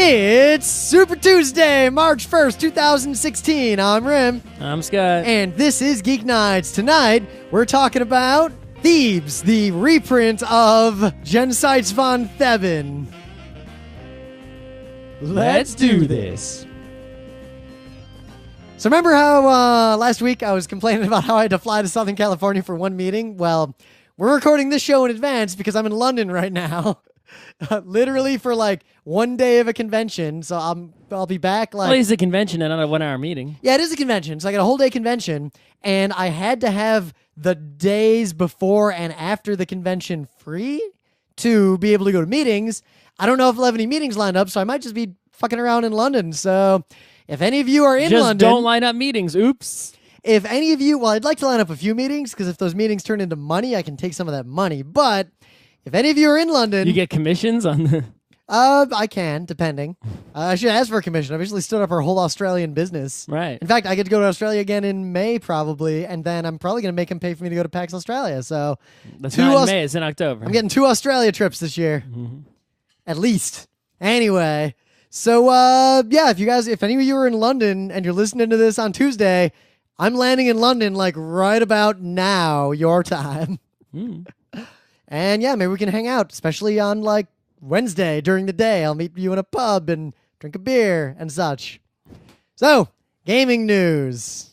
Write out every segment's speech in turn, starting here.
It's Super Tuesday, March 1st, 2016. I'm Rim. I'm Scott. And this is Geek Nights. Tonight, we're talking about Thebes, the reprint of Jenseits von Theben. Let's do this. So remember how last week I was complaining about how I had to fly to Southern California for one meeting? Well, we're recording this show in advance because I'm in London right now. Literally for like one day of a convention, so I'll be back like... Well, it's a convention and not a 1 hour meeting. Yeah, it is a convention, so I got a whole day convention, and I had to have the days before and after the convention free to be able to go to meetings. I don't know if I'll have any meetings lined up, so I might just be fucking around in London. So if any of you are in London... Just don't line up meetings. Oops. If any of you... Well, I'd like to line up a few meetings, because if those meetings turn into money, I can take some of that money. But if any of you are in London... You get commissions on the... I can, depending. I should ask for a commission. I've recently stood up our whole Australian business. Right. In fact, I get to go to Australia again in May, probably, and then I'm probably going to make him pay for me to go to PAX Australia. So that's not in May, it's in October. I'm getting 2 Australia trips this year. Mm-hmm. At least. Anyway, so yeah, if any of you are in London and you're listening to this on Tuesday, I'm landing in London like right about now, your time. Mm. And yeah, maybe we can hang out, especially on like Wednesday during the day. I'll meet you in a pub and drink a beer and such. So, gaming news.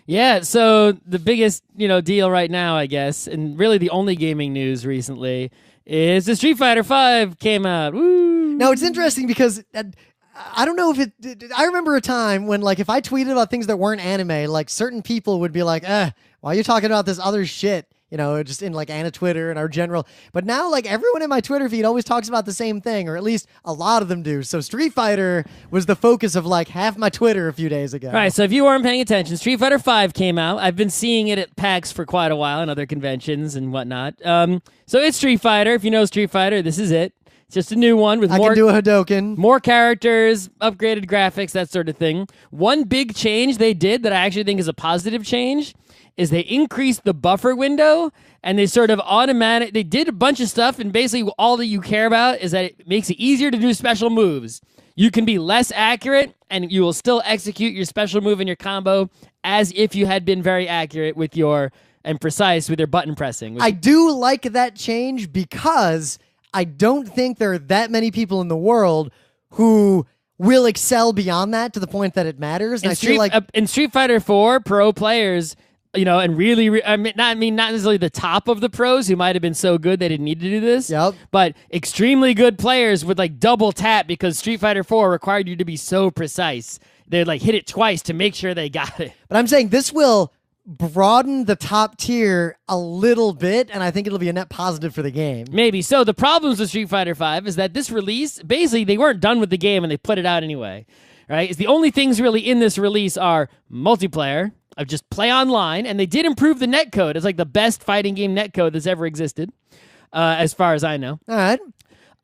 Yeah, so the biggest, deal right now, I guess, and really the only gaming news recently is the Street Fighter V came out. Woo! Now, it's interesting because I don't know if I remember a time when, like, if I tweeted about things that weren't anime, like, certain people would be like, why are you talking about this other shit? Just in like Anna Twitter and our general. But now, like, everyone in my Twitter feed always talks about the same thing, or at least a lot of them do. So Street Fighter was the focus of like half my Twitter a few days ago. All right, so if you weren't paying attention, Street Fighter V came out. I've been seeing it at PAX for quite a while and other conventions and whatnot. So it's Street Fighter. If you know Street Fighter, this is it. It's just a new one with I can do a Hadoken. More characters, upgraded graphics, that sort of thing. One big change they did that I actually think is a positive change is they increased the buffer window, and they sort of they did a bunch of stuff, and basically all that you care about is that it makes it easier to do special moves. You can be less accurate, and you will still execute your special move and your combo as if you had been very accurate and precise with your button pressing. I do like that change because I don't think there are that many people in the world who will excel beyond that to the point that it matters. And I feel like in Street Fighter 4, pro players, and really, not necessarily the top of the pros who might have been so good they didn't need to do this. Yep. But extremely good players would like double tap because Street Fighter 4 required you to be so precise. They'd like hit it twice to make sure they got it. But I'm saying this will broaden the top tier a little bit, and I think it'll be a net positive for the game. Maybe. So the problems with Street Fighter V is that this release, basically they weren't done with the game and they put it out anyway. Right? It's the only things really in this release are multiplayer, of just play online, and they did improve the netcode. It's like the best fighting game netcode that's ever existed, as far as I know. All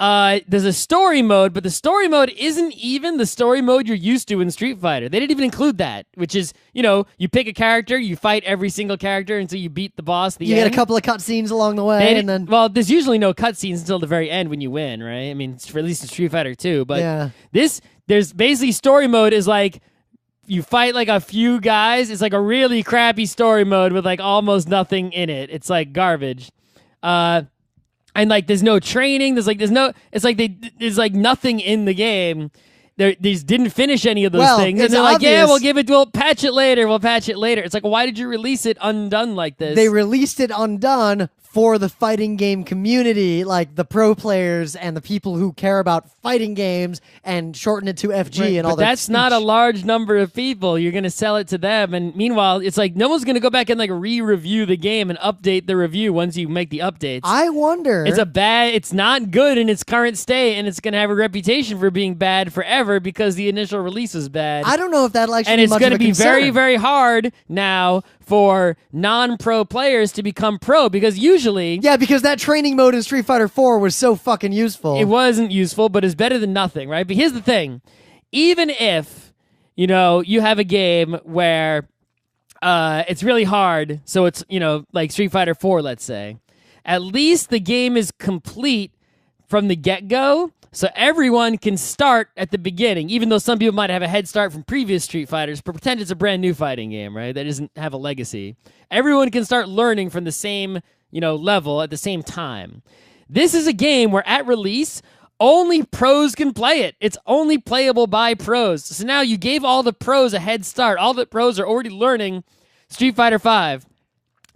right. There's a story mode, but the story mode isn't even the story mode you're used to in Street Fighter. They didn't even include that, which is, you pick a character, you fight every single character until you beat the boss. You get a couple of cutscenes along the way, and then... Well, there's usually no cutscenes until the very end when you win, right? I mean, at least in Street Fighter 2, but yeah. There's basically story mode is like, you fight like a few guys. It's like a really crappy story mode with like almost nothing in it. It's like garbage. And like there's no training. There's nothing in the game. They just didn't finish any of those things. And they're like, yeah, we'll patch it later. It's like, why did you release it undone like this? They released it undone for the fighting game community, like the pro players and the people who care about fighting games, and shorten it to FG right, and all that. But that's not a large number of people. You're going to sell it to them, and meanwhile, it's like no one's going to go back and like re-review the game and update the review once you make the updates. I wonder. It's not good in its current state, and it's going to have a reputation for being bad forever because the initial release was bad. I don't know if that'll actually and be it's much going of to a be concern. very, very hard now for non-pro players to become pro, because usually... Yeah, because that training mode in Street Fighter 4 was so fucking useful. It wasn't useful, but it's better than nothing, right? But here's the thing. Even if, you have a game where it's really hard, so it's, like Street Fighter 4, let's say, at least the game is complete from the get-go So everyone can start at the beginning, even though some people might have a head start from previous Street Fighters, but pretend it's a brand new fighting game, right? That doesn't have a legacy. Everyone can start learning from the same, level at the same time. This is a game where at release, only pros can play it. It's only playable by pros. So now you gave all the pros a head start. All the pros are already learning Street Fighter V.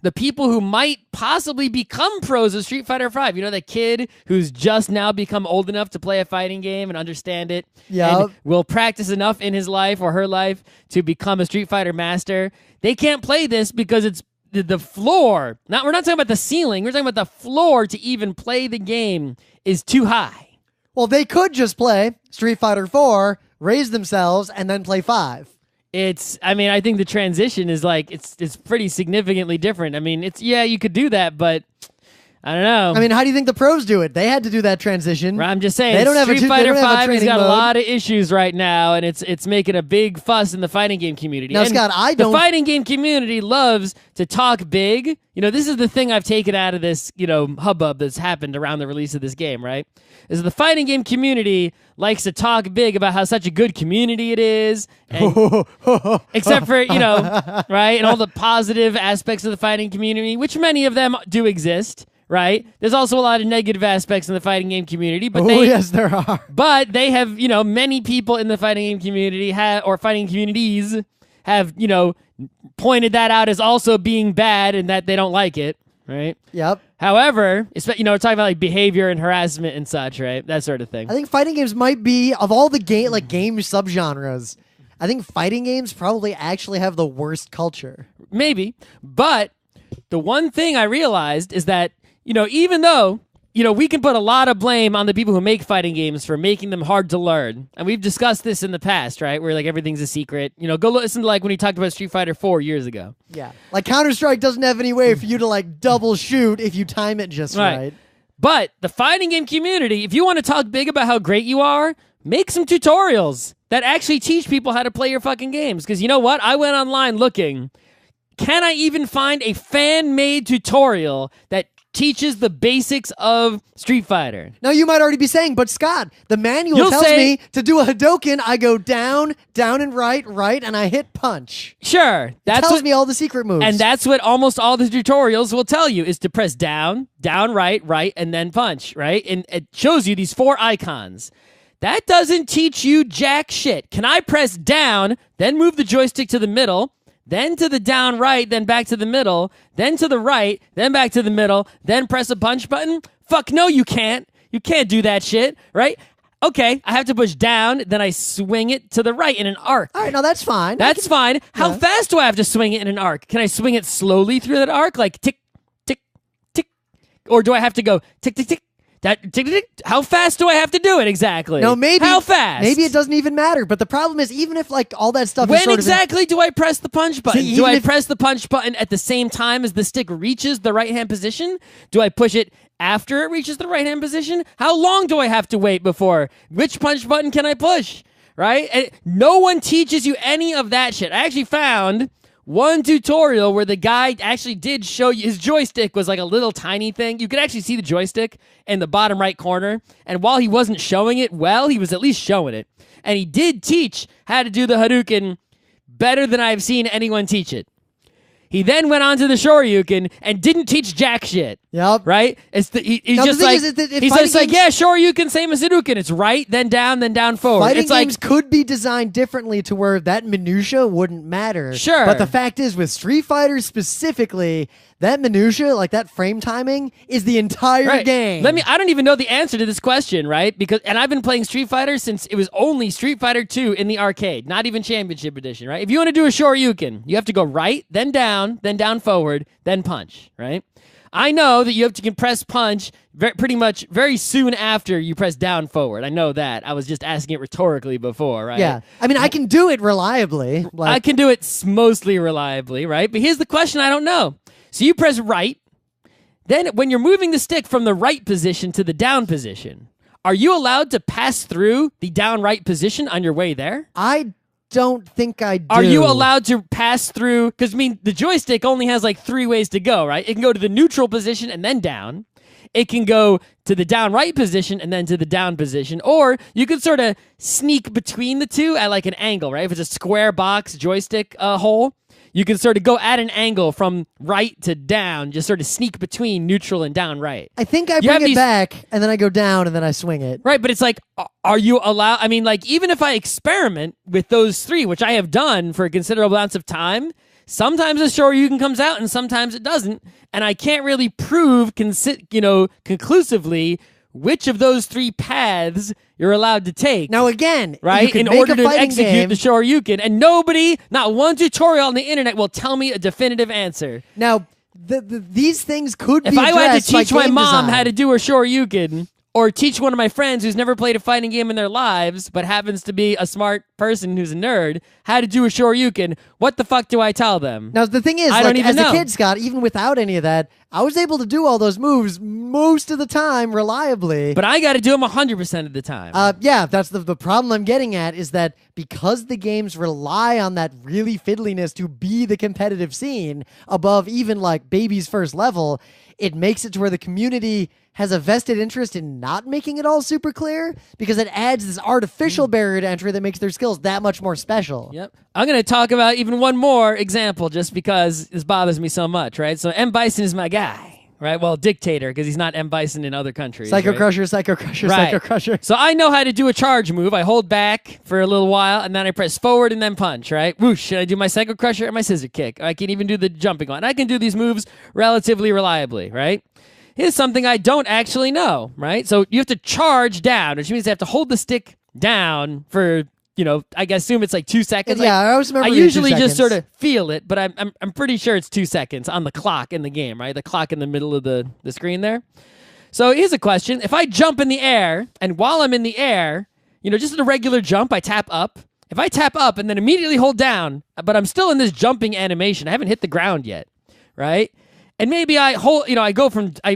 The people who might possibly become pros of Street Fighter V, that kid who's just now become old enough to play a fighting game and understand it, and will practice enough in his life or her life to become a Street Fighter master. They can't play this because it's the floor. We're not talking about the ceiling. We're talking about the floor to even play the game is too high. Well, they could just play Street Fighter 4, raise themselves, and then play 5. I think the transition is it's pretty significantly different. You could do that, but I don't know. How do you think the pros do it? They had to do that transition. I'm just saying, they don't have Street Fighter 5 has got mode. a lot of issues right now, and it's making a big fuss in the fighting game community. Now, and Scott, the fighting game community loves to talk big. This is the thing I've taken out of this, hubbub that's happened around the release of this game, right? Is the fighting game community likes to talk big about how such a good community it is, and, except for, right, and all the positive aspects of the fighting community, which many of them do exist. Right? There's also a lot of negative aspects in the fighting game community, but yes, there are. But they have, many people in the fighting game community or fighting communities have, pointed that out as also being bad and that they don't like it, right? Yep. However, we're talking about behavior and harassment and such, right? That sort of thing. I think fighting games might be, of all the game subgenres, I think fighting games probably actually have the worst culture. Maybe, but the one thing I realized is that even though, we can put a lot of blame on the people who make fighting games for making them hard to learn. And we've discussed this in the past, right? Where everything's a secret. Go listen to when he talked about Street Fighter 4 years ago. Yeah. Counter-Strike doesn't have any way for you to double shoot if you time it just right. But the fighting game community, if you want to talk big about how great you are, make some tutorials that actually teach people how to play your fucking games. Because you know what? I went online looking. Can I even find a fan-made tutorial that teaches the basics of Street Fighter? Now, you might already be saying, but Scott, the manual tells me to do a Hadouken, I go down, down and right, and I hit punch. Sure. That tells me all the secret moves. And that's what almost all the tutorials will tell you, is to press down, right, and then punch, right? And it shows you these 4 icons. That doesn't teach you jack shit. Can I press down, then move the joystick to the middle, then to the down right, then back to the middle, then to the right, then back to the middle, then press a punch button? Fuck no, you can't. You can't do that shit, right? Okay, I have to push down, then I swing it to the right in an arc. All right, no, that's fine. That's fine. How fast do I have to swing it in an arc? Can I swing it slowly through that arc, like tick, tick, tick? Or do I have to go tick, tick, tick? How fast do I have to do it exactly? No, maybe. How fast? Maybe it doesn't even matter. But the problem is, even if all that stuff when is sort exactly do I press the punch button? Do I press the punch button at the same time as the stick reaches the right-hand position? Do I push it after it reaches the right-hand position? How long do I have to wait before? Which punch button can I push? Right? And no one teaches you any of that shit. I actually found one tutorial where the guy actually did show you, his joystick was a little tiny thing. You could actually see the joystick in the bottom right corner. And while he wasn't showing it well, he was at least showing it. And he did teach how to do the Hadouken better than I've seen anyone teach it. He then went on to the Shoryuken and didn't teach jack shit. Yep. Right? He's just yeah, Shoryuken, same as Hadouken. It's right, then down, forward. Fighting games could be designed differently to where that minutia wouldn't matter. Sure. But the fact is, with Street Fighter specifically, that minutia, that frame timing, is the entire game. I don't even know the answer to this question, right? And I've been playing Street Fighter since it was only Street Fighter 2 in the arcade, not even Championship Edition, right? If you want to do a Shoryuken, you have to go right, then down forward, then punch, right? I know that you can press punch pretty much very soon after you press down forward. I know that. I was just asking it rhetorically before, right? Yeah. I can do it reliably. I can do it mostly reliably, right? But here's the question I don't know. So you press right, then when you're moving the stick from the right position to the down position, are you allowed to pass through the down right position on your way there? I don't think I do. Are you allowed to pass through? Because, the joystick only has 3 ways to go, right? It can go to the neutral position and then down. it can go to the down right position and then to the down position. Or you could sort of sneak between the two at like an angle, right? If it's a square box joystick hole, you can sort of go at an angle from right to down, just sort of sneak between neutral and down right. I think I bring it back, and then I go down, and then I swing it. Right, but it's like, are you allowed? I mean, like, even if I experiment with those three, which I have done for considerable amounts of time, sometimes a Shoryuken comes out, and sometimes it doesn't, and I can't really prove, conclusively which of those three paths you're allowed to take. Now again, right, in order to execute the Shoryuken, and nobody, not one tutorial on the internet will tell me a definitive answer. Now, these things could be if I had to teach my mom design. how to do a Shoryuken, or teach one of my friends who's never played a fighting game in their lives, but happens to be a smart person who's a nerd, how to do a Shoryuken, what the fuck do I tell them? Now, the thing is, I don't even know. As a kid, Scott, even without any of that, I was able to do all those moves most of the time reliably. But I got to do them 100% of the time. Yeah, that's the problem I'm getting at, is that because the games rely on that really fiddliness to be the competitive scene above even like baby's first level, it makes it to where the community has a vested interest in not making it all super clear, because it adds this artificial barrier to entry that makes their skills that much more special. Yep. I'm going to talk about even one more example just because this bothers me so much, right? So M. Bison is my guy, right? Well, dictator, because he's not M. Bison in other countries. Psycho right? Crusher, Psycho Crusher, Right. Psycho Crusher. So I know how to do a charge move. I hold back for a little while, and then I press forward and then punch, right? Whoosh. Should I do my Psycho Crusher or my Scissor Kick? I can even do the jumping one. I can do these moves relatively reliably, right? Here's something I don't actually know, right? So you have to charge down, which means I have to hold the stick down for, I assume it's like 2 seconds. Yeah, I always remember I it being 2 usually just seconds. sort of feel it, but I'm pretty sure it's 2 seconds on the clock in the game, right? The clock in the middle of the screen there. So here's a question. If I jump in the air, and while I'm in the air, just in a regular jump, I tap up. If I tap up and then immediately hold down, but I'm still in this jumping animation, I haven't hit the ground yet, right? And maybe I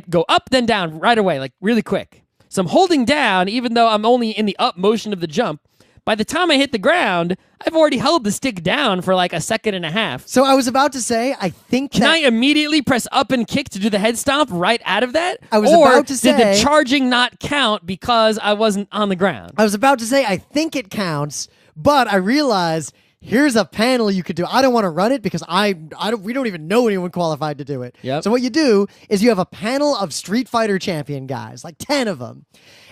go up then down right away, like really quick. So I'm holding down, even though I'm only in the up motion of the jump. By the time I hit the ground, I've already held the stick down for like a second and a half. So I was about to say, I think Can I immediately press up and kick to do the head stomp right out of that? I was or about to say, did the charging not count because I wasn't on the ground? I was about to say, I think it counts, but I realized here's a panel you could do. I don't want to run it because we don't even know anyone qualified to do it. Yep. So what you do is you have a panel of Street Fighter champion guys, like 10 of them,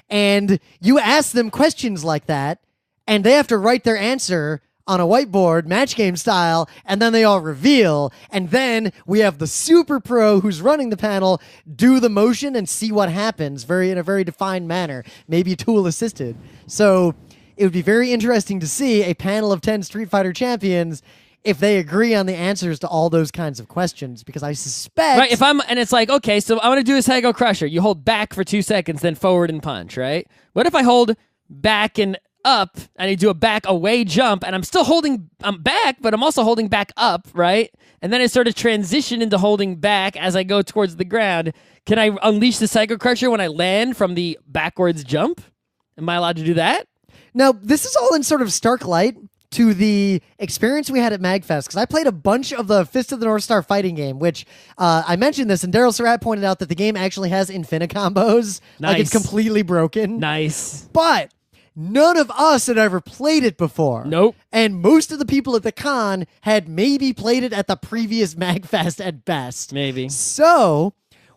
and you ask them questions like that, and they have to write their answer on a whiteboard, match game style, and then they all reveal, and then we have the super pro who's running the panel do the motion and see what happens in a very defined manner, maybe tool assisted. So it would be very interesting to see a panel of 10 Street Fighter champions if they agree on the answers to all those kinds of questions, because I suspect... Right, and it's like, okay, so I want to do a Psycho Crusher. You hold back for 2 seconds, then forward and punch, right? What if I hold back and up, and I do a back away jump, and I'm back, but I'm also holding back up, right? And then I sort of transition into holding back as I go towards the ground. Can I unleash the Psycho Crusher when I land from the backwards jump? Am I allowed to do that? Now, this is all in sort of stark light to the experience we had at MagFest, because I played a bunch of the Fist of the North Star fighting game, which I mentioned this, and Daryl Surratt pointed out that the game actually has infinicombos. Nice. Like, it's completely broken. Nice. But none of us had ever played it before. Nope. And most of the people at the con had maybe played it at the previous MagFest at best. Maybe. So...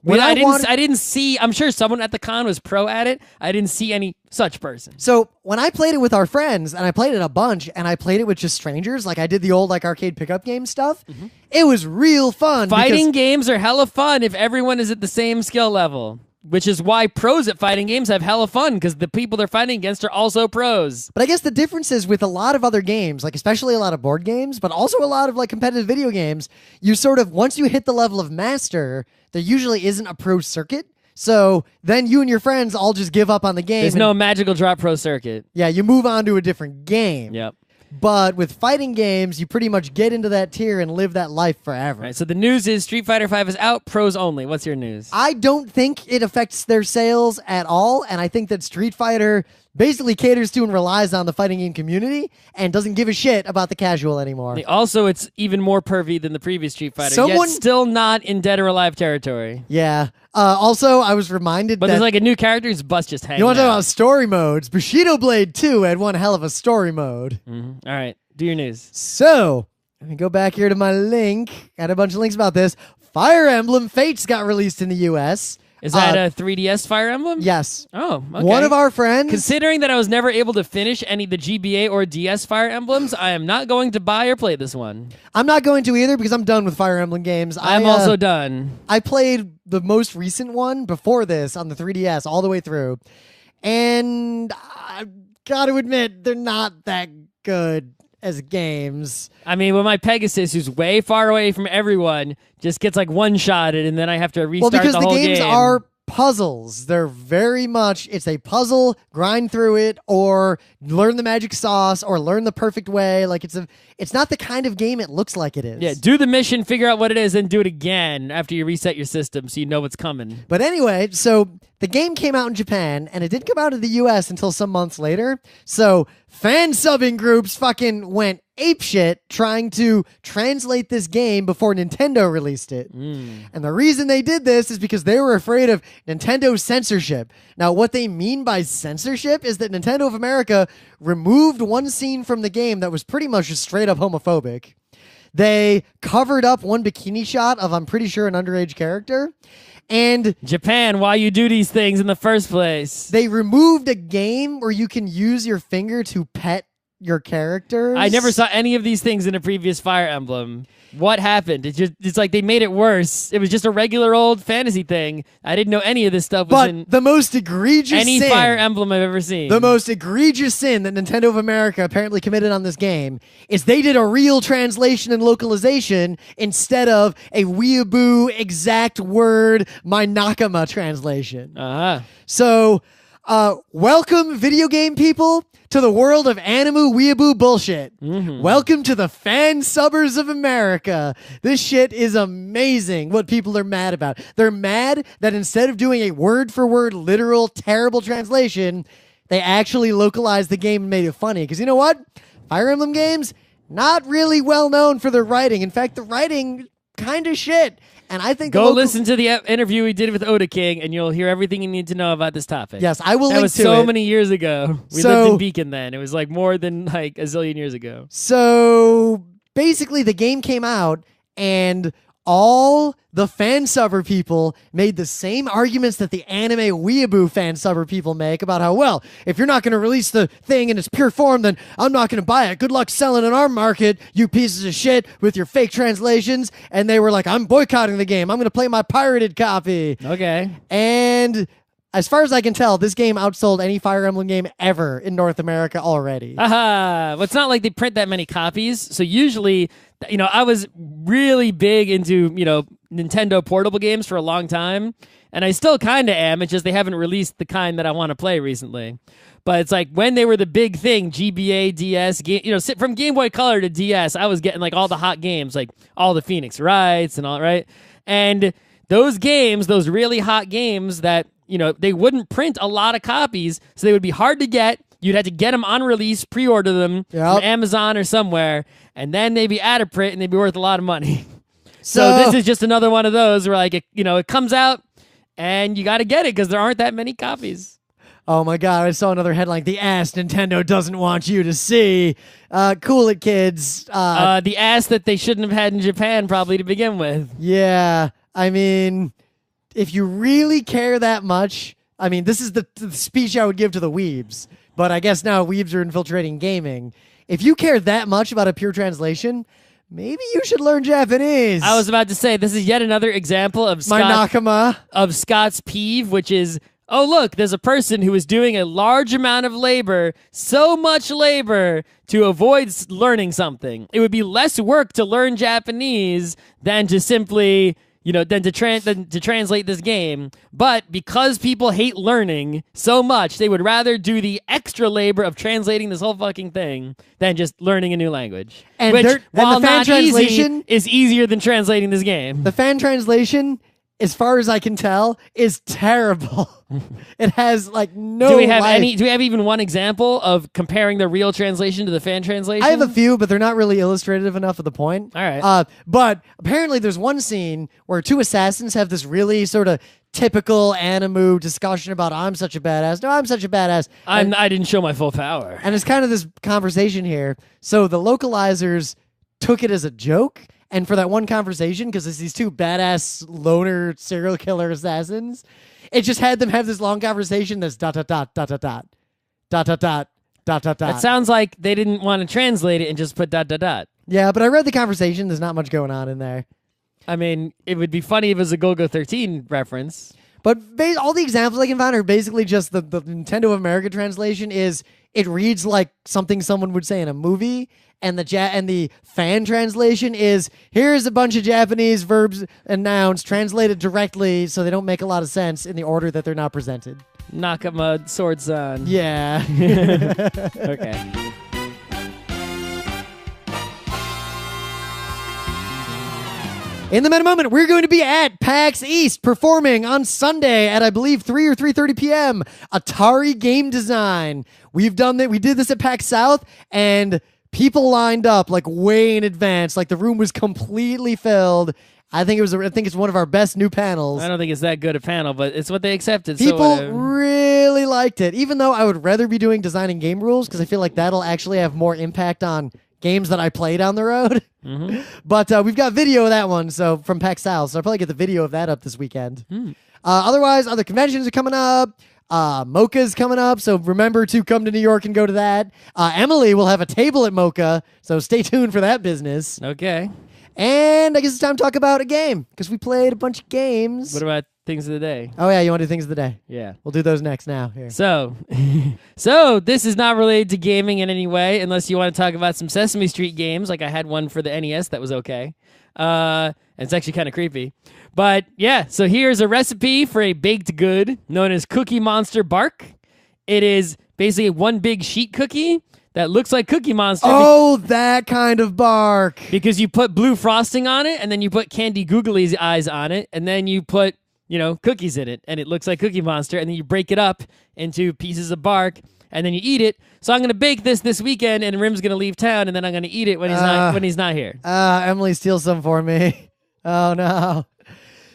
I didn't see, I'm sure someone at the con was pro at it. I didn't see any such person. So when I played it with our friends, and I played it a bunch, and I played it with just strangers, like I did the old like arcade pickup game stuff, it was real fun. Fighting games are hella fun if everyone is at the same skill level. Which is why pros at fighting games have hella fun, because the people they're fighting against are also pros. But I guess the difference is with a lot of other games, like especially a lot of board games, but also a lot of like competitive video games, you sort of, once you hit the level of master, there usually isn't a pro circuit. So then you and your friends all just give up on the game. There's no magical drop pro circuit. Yeah, you move on to a different game. Yep. But with fighting games, you pretty much get into that tier and live that life forever. Right, so the news is Street Fighter V is out, pros only. What's your news? I don't think it affects their sales at all, and I think that Street Fighter basically caters to and relies on the fighting game community and doesn't give a shit about the casual anymore. Also, it's even more pervy than the previous Street Fighter. Someone- Yet still not in Dead or Alive territory. Yeah. Also, I was reminded But that... there's like a new character whose butt's just hanging You want to talk out. about story modes? Bushido Blade 2 had one hell of a story mode. All right, do your news. So, let me go back here to my link. Got a bunch of links about this. Fire Emblem Fates got released in the U.S. Is that a 3DS Fire Emblem? Yes. Oh, okay. One of our friends... Considering that I was never able to finish any of the GBA or DS Fire Emblems, I am not going to buy or play this one. I'm not going to either because I'm done with Fire Emblem games. I'm also done. I played the most recent one before this on the 3DS all the way through. And I gotta admit, they're not that good as games. I mean, when my Pegasus, who's way far away from everyone, just gets like one-shotted and then I have to restart Well, because the the whole games game. are puzzles. They're very much, it's a puzzle, grind through it, or learn the magic sauce, or learn the perfect way. Like, it's not the kind of game it looks like it is. Yeah, do the mission, figure out what it is, and do it again after you reset your system so you know what's coming. But anyway, so the game came out in Japan, and it didn't come out in the US until some months later. So fan subbing groups fucking went apeshit trying to translate this game before Nintendo released it. And the reason they did this is because they were afraid of Nintendo censorship. Now, what they mean by censorship is that Nintendo of America removed one scene from the game that was pretty much just straight up homophobic. They covered up one bikini shot of, I'm pretty sure, an underage character. And Japan, why you do these things in the first place? they removed a game where you can use your finger to pet your characters. I never saw any of these things in a previous Fire Emblem. What happened? It's like they made it worse. It was just a regular old fantasy thing. I didn't know any of this stuff was in But the most egregious any sin, Fire Emblem I've ever seen. the most egregious sin that Nintendo of America apparently committed on this game is they did a real translation and localization instead of a weeaboo exact word my Nakama translation. Uh-huh. So, welcome, video game people, to the world of animu weeaboo bullshit. Welcome to the fan subbers of America. This shit is amazing what people are mad about. They're mad that instead of doing a word-for-word, literal, terrible translation, they actually localized the game and made it funny. Because you know what? Fire Emblem games, not really well known for their writing. In fact, the writing kind of shit. And I think Go listen to the interview we did with Oda King, and you'll hear everything you need to know about this topic. Yes, I will That link was to so it. many years ago. We So- lived in Beacon then. It was like more than like a zillion years ago. So basically, the game came out, and all the fan subber people made the same arguments that the anime weeaboo fan subber people make about how, well, if you're not going to release the thing in its pure form, then I'm not going to buy it. Good luck selling in our market, you pieces of shit with your fake translations. And they were like, I'm boycotting the game. I'm going to play my pirated copy. Okay. And as far as I can tell, this game outsold any Fire Emblem game ever in North America already. Aha. Well, it's not like they print that many copies. So usually, I was really big into, Nintendo portable games for a long time. And I still kind of am. It's just they haven't released the kind that I want to play recently. But it's like when they were the big thing, GBA, DS, from Game Boy Color to DS, I was getting like all the hot games, like all the Phoenix Wrights and all, right? And those games, those really hot games that, they wouldn't print a lot of copies, so they would be hard to get. You'd have to get them on release, pre-order them from Amazon or somewhere, and then they'd be out of print and they'd be worth a lot of money. So this is just another one of those where like, it comes out and you got to get it because there aren't that many copies. Oh my God, I saw another headline. The ass Nintendo doesn't want you to see. Cool it, kids. The ass that they shouldn't have had in Japan probably to begin with. Yeah, I mean, if you really care that much, I mean, this is the speech I would give to the weebs. But I guess now weebs are infiltrating gaming. If you care that much about a pure translation, maybe you should learn Japanese. I was about to say, this is yet another example of my Nakama. Of Scott's peeve, which is, oh, look, there's a person who is doing a large amount of labor, so much labor, to avoid learning something. It would be less work to learn Japanese than to simply, than to translate this game. But because people hate learning so much, they would rather do the extra labor of translating this whole fucking thing than just learning a new language. And which, the while fan not translation easy, is easier than translating this game. The fan translation as far as I can tell, is terrible. It has like no. Do we have life. Do we have even one example of comparing the real translation to the fan translation? I have a few, but they're not really illustrative enough of the point. All right. But apparently, there's one scene where two assassins have this really sort of typical anime discussion about I'm such a badass. No, I'm such a badass. I didn't show my full power. And it's kind of this conversation here. So the localizers took it as a joke. And for that one conversation, because it's these two badass loner serial killer assassins, it just had them have this long conversation that's dot, dot, dot, dot, dot, dot, dot, dot, dot, dot, dot, dot. It sounds like they didn't want to translate it and just put dot, dot, dot. Yeah, but I read the conversation. There's not much going on in there. I mean, it would be funny if it was a Golgo 13 reference. But all the examples I can find are basically just the Nintendo of America translation is it reads like something someone would say in a movie, and the fan translation is here's a bunch of Japanese verbs and nouns translated directly so they don't make a lot of sense in the order that they're not presented. Nakama Sword-san. Yeah. Okay. In the meta moment, we're going to be at PAX East performing on Sunday at, I believe, 3 or 3:30 p.m. Atari Game Design. We've done that. We did this at PAX South, and people lined up like way in advance. Like the room was completely filled. I think it's one of our best new panels. I don't think it's that good a panel, but it's what they accepted. People really liked it, even though I would rather be doing designing game rules because I feel like that'll actually have more impact on games that I play down the road. Mm-hmm. But we've got video of that one, so from PAX South, so I'll probably get the video of that up this weekend. Otherwise, other conventions are coming up. Mocha's coming up, so remember to come to New York and go to that. Emily will have a table at Mocha, so stay tuned for that business. Okay. And I guess it's time to talk about a game, because we played a bunch of games. What about things of the day? Oh, yeah, you want to do things of the day? Yeah. We'll do those next now. Here. So this is not related to gaming in any way, unless you want to talk about some Sesame Street games. Like I had one for the NES that was okay. And it's actually kind of creepy. But yeah, so here's a recipe for a baked good known as Cookie Monster Bark. It is basically one big sheet cookie that looks like Cookie Monster. Oh, that kind of bark. Because you put blue frosting on it, and then you put Candy Googly's eyes on it, and then you put, cookies in it, and it looks like Cookie Monster, and then you break it up into pieces of bark, and then you eat it. So I'm going to bake this weekend, and Rim's going to leave town, and then I'm going to eat it when he's not here. Emily steals some for me. Oh, no.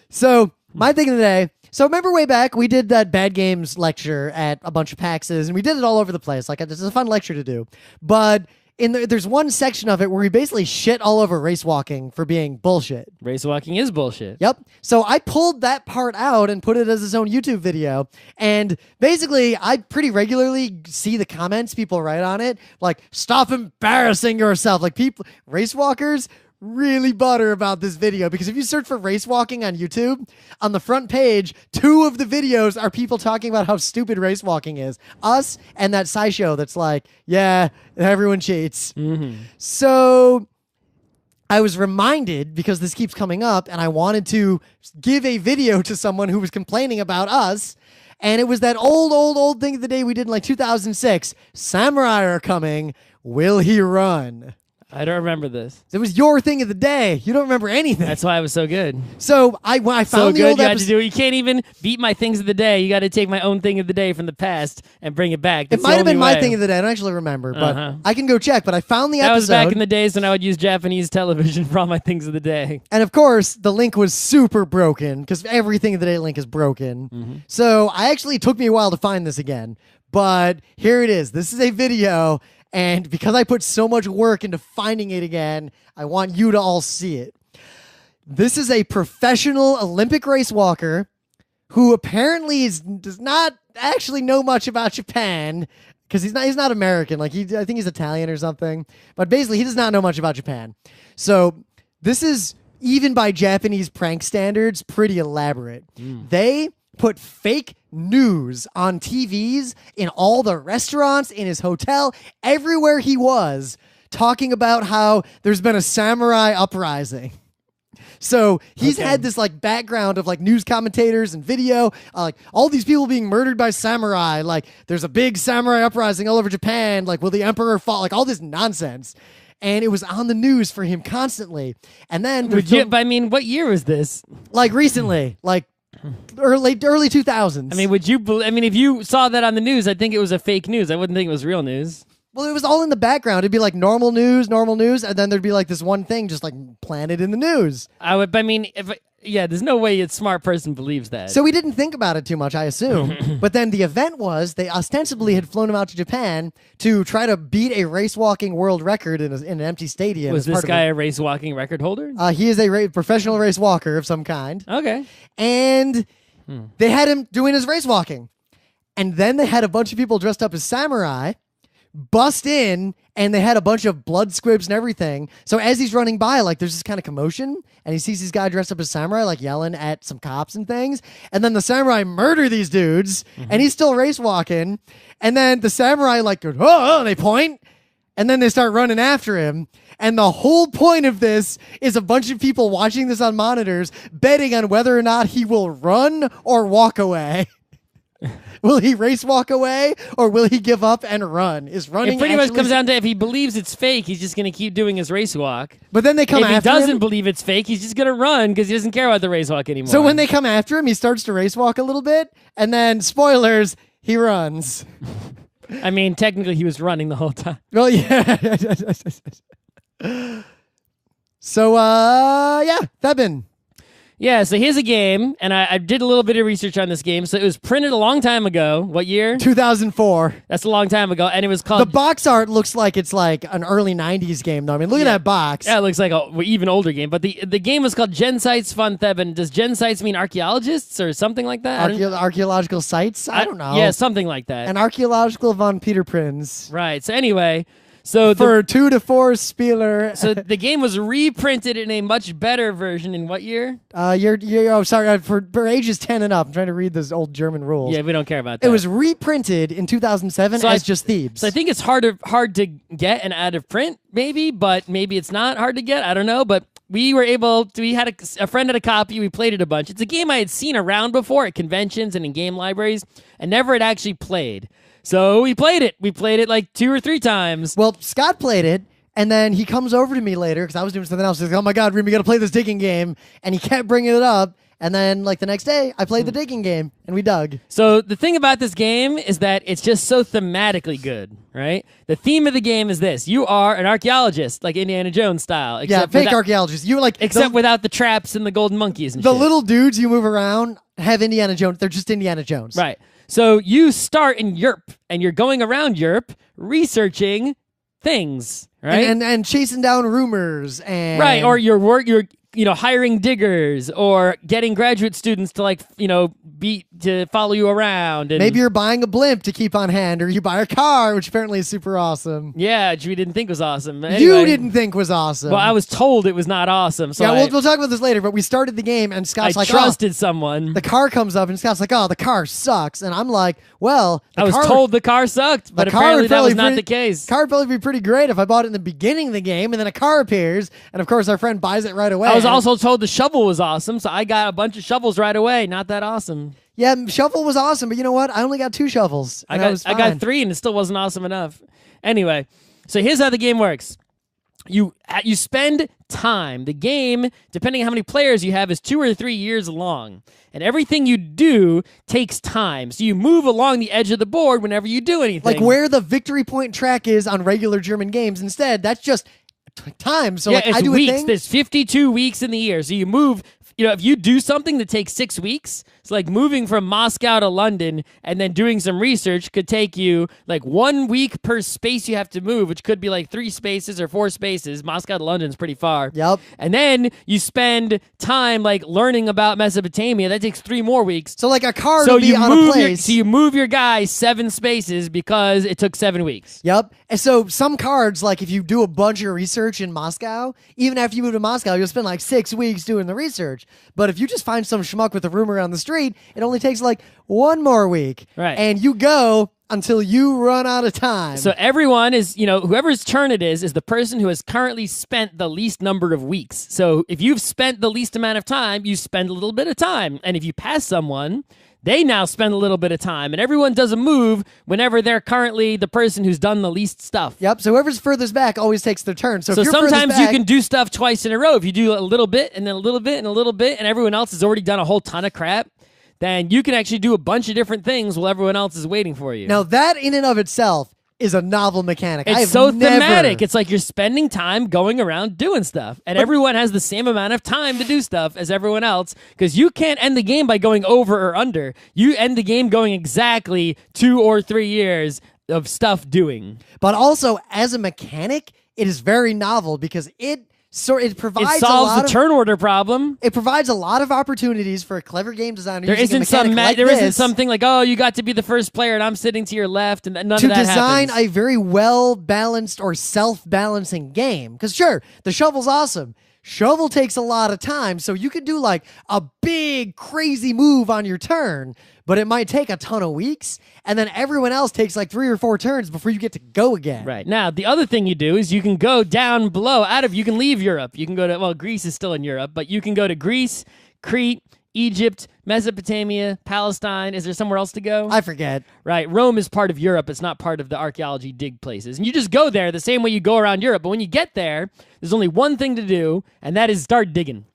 So, my thing of the day. So remember way back, we did that Bad Games lecture at a bunch of PAXs, and we did it all over the place. Like, it's a fun lecture to do. But there's one section of it where we basically shit all over race walking for being bullshit. Race walking is bullshit. Yep. So I pulled that part out and put it as its own YouTube video. And basically, I pretty regularly see the comments people write on it. Like, stop embarrassing yourself. Like, race walkers really butter about this video, because if you search for race walking on YouTube, on the front page, 2 of the videos are people talking about how stupid race walking is. Us and that SciShow that's like, yeah, everyone cheats. Mm-hmm. So I was reminded, because this keeps coming up, and I wanted to give a video to someone who was complaining about us. And it was that old thing of the day we did in like 2006. Samurai are coming. Will he run? I don't remember this. It was your thing of the day. You don't remember anything. That's why I was so good. So when I found so the good old you episode, had to do it. You can't even beat my things of the day. You got to take my own thing of the day from the past and bring it back. That's it might have been my way. thing of the day. I don't actually remember, but I can go check. But I found the that episode. was back in the days when I would use Japanese television for all my things of the day. And of course, the link was super broken, because everything of the day link is broken. Mm-hmm. So I actually took me a while to find this again. But here it is. This is a video. And because I put so much work into finding it again, I want you to all see it. This is a professional Olympic race walker who apparently does not actually know much about Japan, because he's not American. Like I think he's Italian or something. But basically, he does not know much about Japan. So this is, even by Japanese prank standards, pretty elaborate. They put fake news on TVs in all the restaurants, in his hotel, everywhere he was, talking about how there's been a samurai uprising. So he's had this like background of like news commentators and video, like all these people being murdered by samurai. Like there's a big samurai uprising all over Japan. Like, will the emperor fall? Like all this nonsense. and it was on the news for him constantly. And then I mean, what year was this? like recently, like early 2000s. I mean, if you saw that on the news, I think it was a fake news. I wouldn't think it was real news. Well, it was all in the background. It'd be like normal news, and then there'd be like this one thing just like planted in the news. There's no way a smart person believes that. So we didn't think about it too much, I assume. But then the event was they ostensibly had flown him out to Japan to try to beat a race walking world record in an empty stadium. Was this guy a race walking record holder? He is a professional race walker of some kind. Okay. And they had him doing his race walking. And then they had a bunch of people dressed up as samurai bust in, and they had a bunch of blood squibs and everything. So as he's running by, like, there's this kind of commotion, and he sees this guy dressed up as samurai, like, yelling at some cops and things. And then the samurai murder these dudes, and he's still race walking. And then the samurai, like, go, oh, they point, and then they start running after him. And the whole point of this is a bunch of people watching this on monitors, betting on whether or not he will run or walk away. Will he race walk away, or will he give up and run? Is running? It pretty much comes down to if he believes it's fake, he's just going to keep doing his race walk. But then they come after him. If he doesn't believe it's fake, he's just going to run because he doesn't care about the race walk anymore. So when they come after him, he starts to race walk a little bit, and then, spoilers, he runs. I mean, technically, he was running the whole time. Well, yeah. So, Thebin. Yeah, so here's a game, and I did a little bit of research on this game. So it was printed a long time ago. What year? 2004. That's a long time ago, and it was called... The box art looks like it's like an early 90s game, though. I mean, look at that box. Yeah, it looks like an even older game, but the game was called Jenseits von Theben. Does Jenseits mean archaeologists or something like that? Archaeological sites? I don't know. Yeah, something like that. An archaeological von Peter Prinzs. Right, so anyway... So for 2 to 4 Spieler. So the game was reprinted in a much better version in what year? For ages 10 and up. I'm trying to read those old German rules. Yeah, we don't care about that. It was reprinted in 2007 as just Thebes. So I think it's hard to get and out of print, maybe, but maybe it's not hard to get. I don't know, but we were able to, we had a friend had a copy, we played it a bunch. It's a game I had seen around before at conventions and in game libraries and never had actually played. So we played it. We played it like 2 or 3 times. Well, Scott played it, and then he comes over to me later because I was doing something else. He's like, oh my God, Reem, we got to play this digging game. And he kept bringing it up. And then, like, the next day, I played the digging game, and we dug. So the thing about this game is that it's just so thematically good, right? The theme of the game is this. You are an archaeologist, like Indiana Jones style. Yeah, fake archaeologist. You like except without the traps and the golden monkeys and the shit. little dudes you move around have Indiana Jones. They're just Indiana Jones. Right. So you start in Europe, and you're going around Europe researching things, right? And chasing down rumors and right, or you're hiring diggers or getting graduate students to follow you around. And maybe you're buying a blimp to keep on hand, or you buy a car, which apparently is super awesome. Yeah, which we didn't think was awesome. Anyway, you didn't think was awesome. Well, I was told it was not awesome. So yeah, we'll talk about this later, but we started the game, and Scott's like, trusted someone. The car comes up, and Scott's like, oh, the car sucks. And I'm like, well, I was told the car sucked, but apparently that was not the case. The car would probably be pretty great if I bought it in the beginning of the game, and then a car appears, and of course our friend buys it right away. I was also told the shovel was awesome, so I got a bunch of shovels right away. Not that awesome. Yeah, shovel was awesome, but you know what? I only got 2 shovels. I got 3, and it still wasn't awesome enough. Anyway, so here's how the game works. You spend time. The game, depending on how many players you have, is 2 or 3 years long. And everything you do takes time. So you move along the edge of the board whenever you do anything. Like where the victory point track is on regular German games. Instead, that's just time. So it's I do weeks. a thing. There's 52 weeks in the year. So you move... if you do something that takes 6 weeks, it's like moving from Moscow to London and then doing some research could take you like 1 week per space you have to move, which could be like 3 spaces or 4 spaces. Moscow to London's pretty far. Yep. And then you spend time like learning about Mesopotamia. That takes 3 more weeks. So like a car to be on a place. So you move your guy 7 spaces because it took 7 weeks. Yep. And so some cards, like if you do a bunch of research in Moscow, even after you move to Moscow, you'll spend like 6 weeks doing the research. But if you just find some schmuck with a rumor on the street, it only takes like 1 more week. Right. And you go until you run out of time. So everyone is, whoever's turn it is the person who has currently spent the least number of weeks. So if you've spent the least amount of time, you spend a little bit of time. And if you pass someone, they now spend a little bit of time, and everyone does a move whenever they're currently the person who's done the least stuff. Yep, so whoever's furthest back always takes their turn. So if you're sometimes furthest back, you can do stuff twice in a row. If you do a little bit, and then a little bit, and a little bit, and everyone else has already done a whole ton of crap, then you can actually do a bunch of different things while everyone else is waiting for you. Now, that in and of itself is a novel mechanic. It's so thematic. It's like you're spending time going around doing stuff, and everyone has the same amount of time to do stuff as everyone else, because you can't end the game by going over or under. You end the game going exactly 2 or 3 years of stuff doing. But also, as a mechanic, it is very novel because it provides it solves the turn order problem. It provides a lot of opportunities for a clever game designer. There isn't something like, oh, you got to be the first player and I'm sitting to your left, and none of that happens. To design a very well balanced or self-balancing game, because sure, the shovel's awesome. Shovel takes a lot of time, so you could do like a big crazy move on your turn, but it might take a ton of weeks, and then everyone else takes like 3 or 4 turns before you get to go again. Right. Now, the other thing you do is you can go down below, you can leave Europe. You can go to, Greece is still in Europe, but you can go to Greece, Crete, Egypt, Mesopotamia, Palestine. Is there somewhere else to go? I forget. Right. Rome is part of Europe. It's not part of the archaeology dig places. And you just go there the same way you go around Europe. But when you get there, there's only one thing to do, and that is start digging.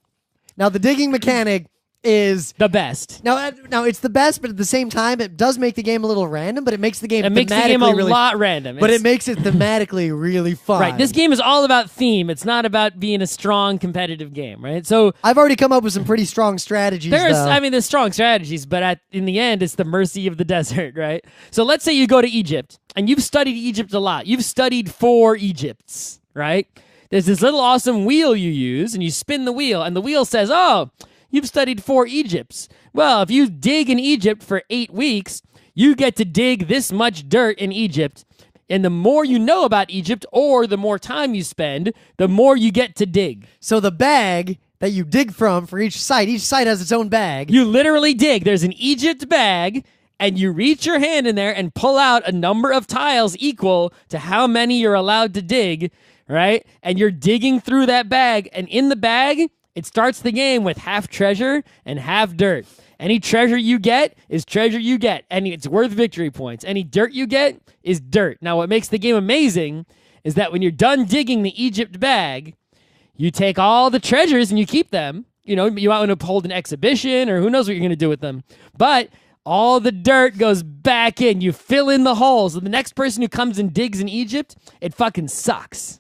Now, the digging mechanic is the best. Now it's the best, but at the same time, it does make the game a little random, but it makes the game lot random. But it makes it thematically really fun. Right. This game is all about theme. It's not about being a strong competitive game, right? So I've already come up with some pretty strong strategies. There's strong strategies, but in the end, it's the mercy of the desert, right? So let's say you go to Egypt, and you've studied Egypt a lot. You've studied 4 Egypts, right? There's this little awesome wheel you use, and you spin the wheel, and the wheel says, oh, you've studied 4 Egypts. Well, if you dig in Egypt for 8 weeks, you get to dig this much dirt in Egypt. And the more you know about Egypt, or the more time you spend, the more you get to dig. So the bag that you dig from for each site has its own bag. You literally dig. There's an Egypt bag, and you reach your hand in there and pull out a number of tiles equal to how many you're allowed to dig, right? And you're digging through that bag, and in the bag, it starts the game with half treasure and half dirt. Any treasure you get is treasure you get, and it's worth victory points. Any dirt you get is dirt. Now, what makes the game amazing is that when you're done digging the Egypt bag, you take all the treasures and you keep them. You know, you might want to hold an exhibition, or who knows what you're going to do with them. But all the dirt goes back in. You fill in the holes. And the next person who comes and digs in Egypt, it fucking sucks.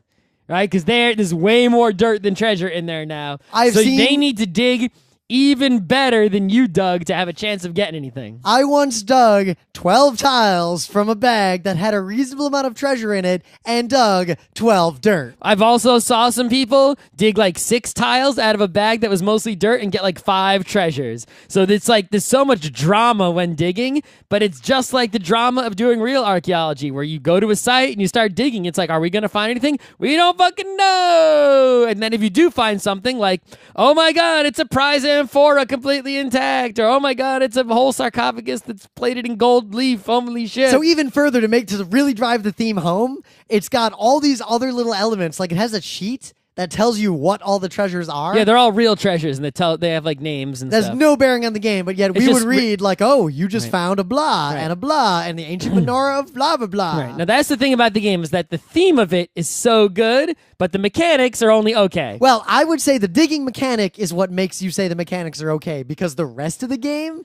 Right? Because there's way more dirt than treasure in there now. They need to dig even better than you dug to have a chance of getting anything. I once dug 12 tiles from a bag that had a reasonable amount of treasure in it and dug 12 dirt. I've also saw some people dig like 6 tiles out of a bag that was mostly dirt and get like 5 treasures. So it's like there's so much drama when digging, but it's just like the drama of doing real archaeology, where you go to a site and you start digging. It's like, are we going to find anything? We don't fucking know. And then if you do find something, like, oh my God, it's a prize amphora completely intact, or oh my God, it's a whole sarcophagus that's plated in gold leaf. Holy shit. So even further, to really drive the theme home, it's got all these other little elements. Like, it has a sheet that tells you what all the treasures are. Yeah, they're all real treasures, and they have like names and There's stuff. There's no bearing on the game, but yet we would read like, oh, you just found a blah and a blah and the ancient menorah of blah blah blah. Right. Now that's the thing about the game, is that the theme of it is so good, but the mechanics are only okay. Well, I would say the digging mechanic is what makes you say the mechanics are okay, because the rest of the game,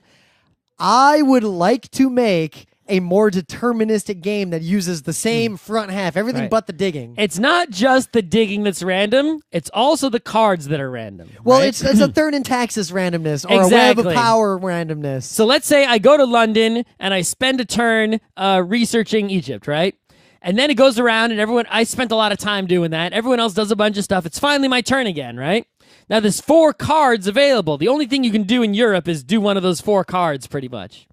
I would like to make a more deterministic game that uses the same front half, everything but the digging. It's not just the digging that's random, it's also the cards that are random. Well, right? it's a third in Taxis randomness, or a web of power randomness. So let's say I go to London and I spend a turn researching Egypt, right? And then it goes around and I spent a lot of time doing that. Everyone else does a bunch of stuff. It's finally my turn again, right? Now there's 4 cards available. The only thing you can do in Europe is do one of those 4 cards, pretty much.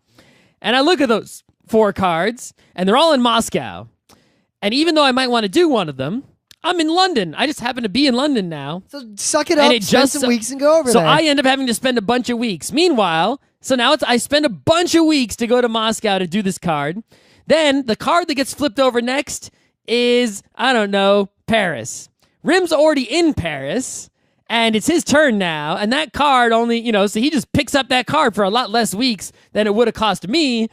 And I look at those 4 cards, and they're all in Moscow. And even though I might want to do one of them, I'm in London. I just happen to be in London now. So suck it up, spend some weeks and go over there. So I end up having to spend a bunch of weeks. Meanwhile, I spend a bunch of weeks to go to Moscow to do this card. Then the card that gets flipped over next is, I don't know, Paris. Rim's already in Paris, And it's his turn now, and that card only, so he just picks up that card for a lot less weeks than it would have cost me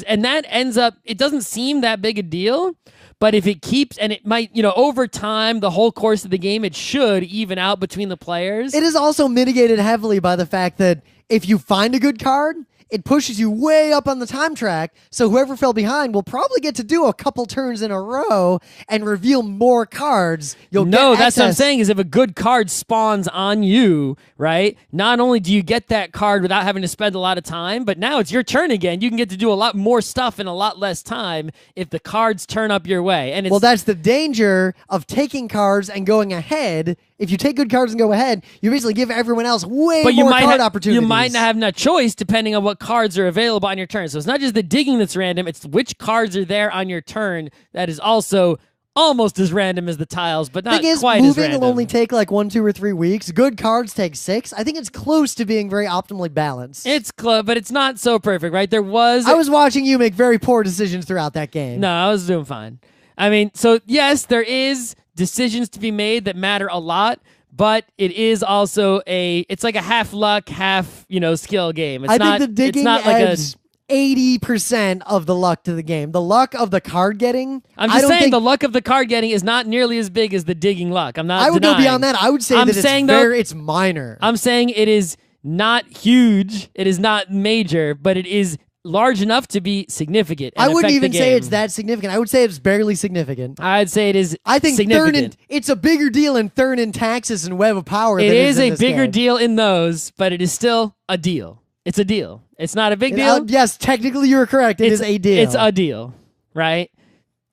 and that ends up, it doesn't seem that big a deal, but if it keeps, and it might, over time, the whole course of the game, it should even out between the players. It is also mitigated heavily by the fact that if you find a good card, it pushes you way up on the time track, so whoever fell behind will probably get to do a couple turns in a row and reveal more cards. That's what I'm saying, is if a good card spawns on you, right, not only do you get that card without having to spend a lot of time, but now it's your turn again. You can get to do a lot more stuff in a lot less time if the cards turn up your way. And that's the danger of taking cards and going ahead. If you take good cards and go ahead, you basically give everyone else more card opportunities. You might not have a choice depending on what cards are available on your turn. So it's not just the digging that's random, it's which cards are there on your turn that is also almost as random as the tiles, but not quite as random. Moving will only take like 1, 2, or 3 weeks. Good cards take 6. I think it's close to being very optimally balanced. It's close, but it's not so perfect, right? I was watching you make very poor decisions throughout that game. No, I was doing fine. I mean, so yes, there is decisions to be made that matter a lot, but it is also it's like a half luck, half, skill game. I think the digging adds 80% of the luck to the game. The luck of the card getting. I'm just saying the luck of the card getting is not nearly as big as the digging luck. I would go beyond that. I would say it's minor. I'm saying it is not huge. It is not major, but it is large enough to be significant. I wouldn't even say it's that significant. I would say it's barely significant. I'd say it is. I think significant. It's a bigger deal in Thurn and Taxis and Web of Power. It is a bigger game. deal in those, but it is still a deal. It's a deal. It's not a big deal. Yes, technically you're correct. It is a deal. It's a deal, right?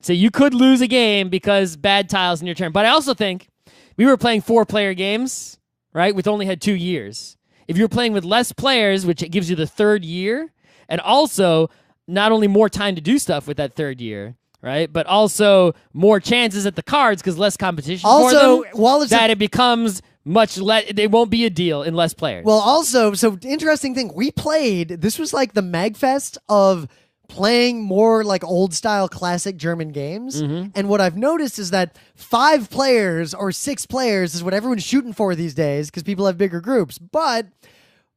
So you could lose a game because bad tiles in your turn. But I also think we were playing 4-player games, right? With only had 2 years. If you're playing with less players, which it gives you the 3rd year, and also not only more time to do stuff with that 3rd year, right? But also more chances at the cards because less competition for them. It becomes much less. It won't be a deal in less players. Well, also, so interesting thing. We played. This was like the Magfest of playing more like old style classic German games. Mm-hmm. And what I've noticed is that 5 players or 6 players is what everyone's shooting for these days because people have bigger groups. But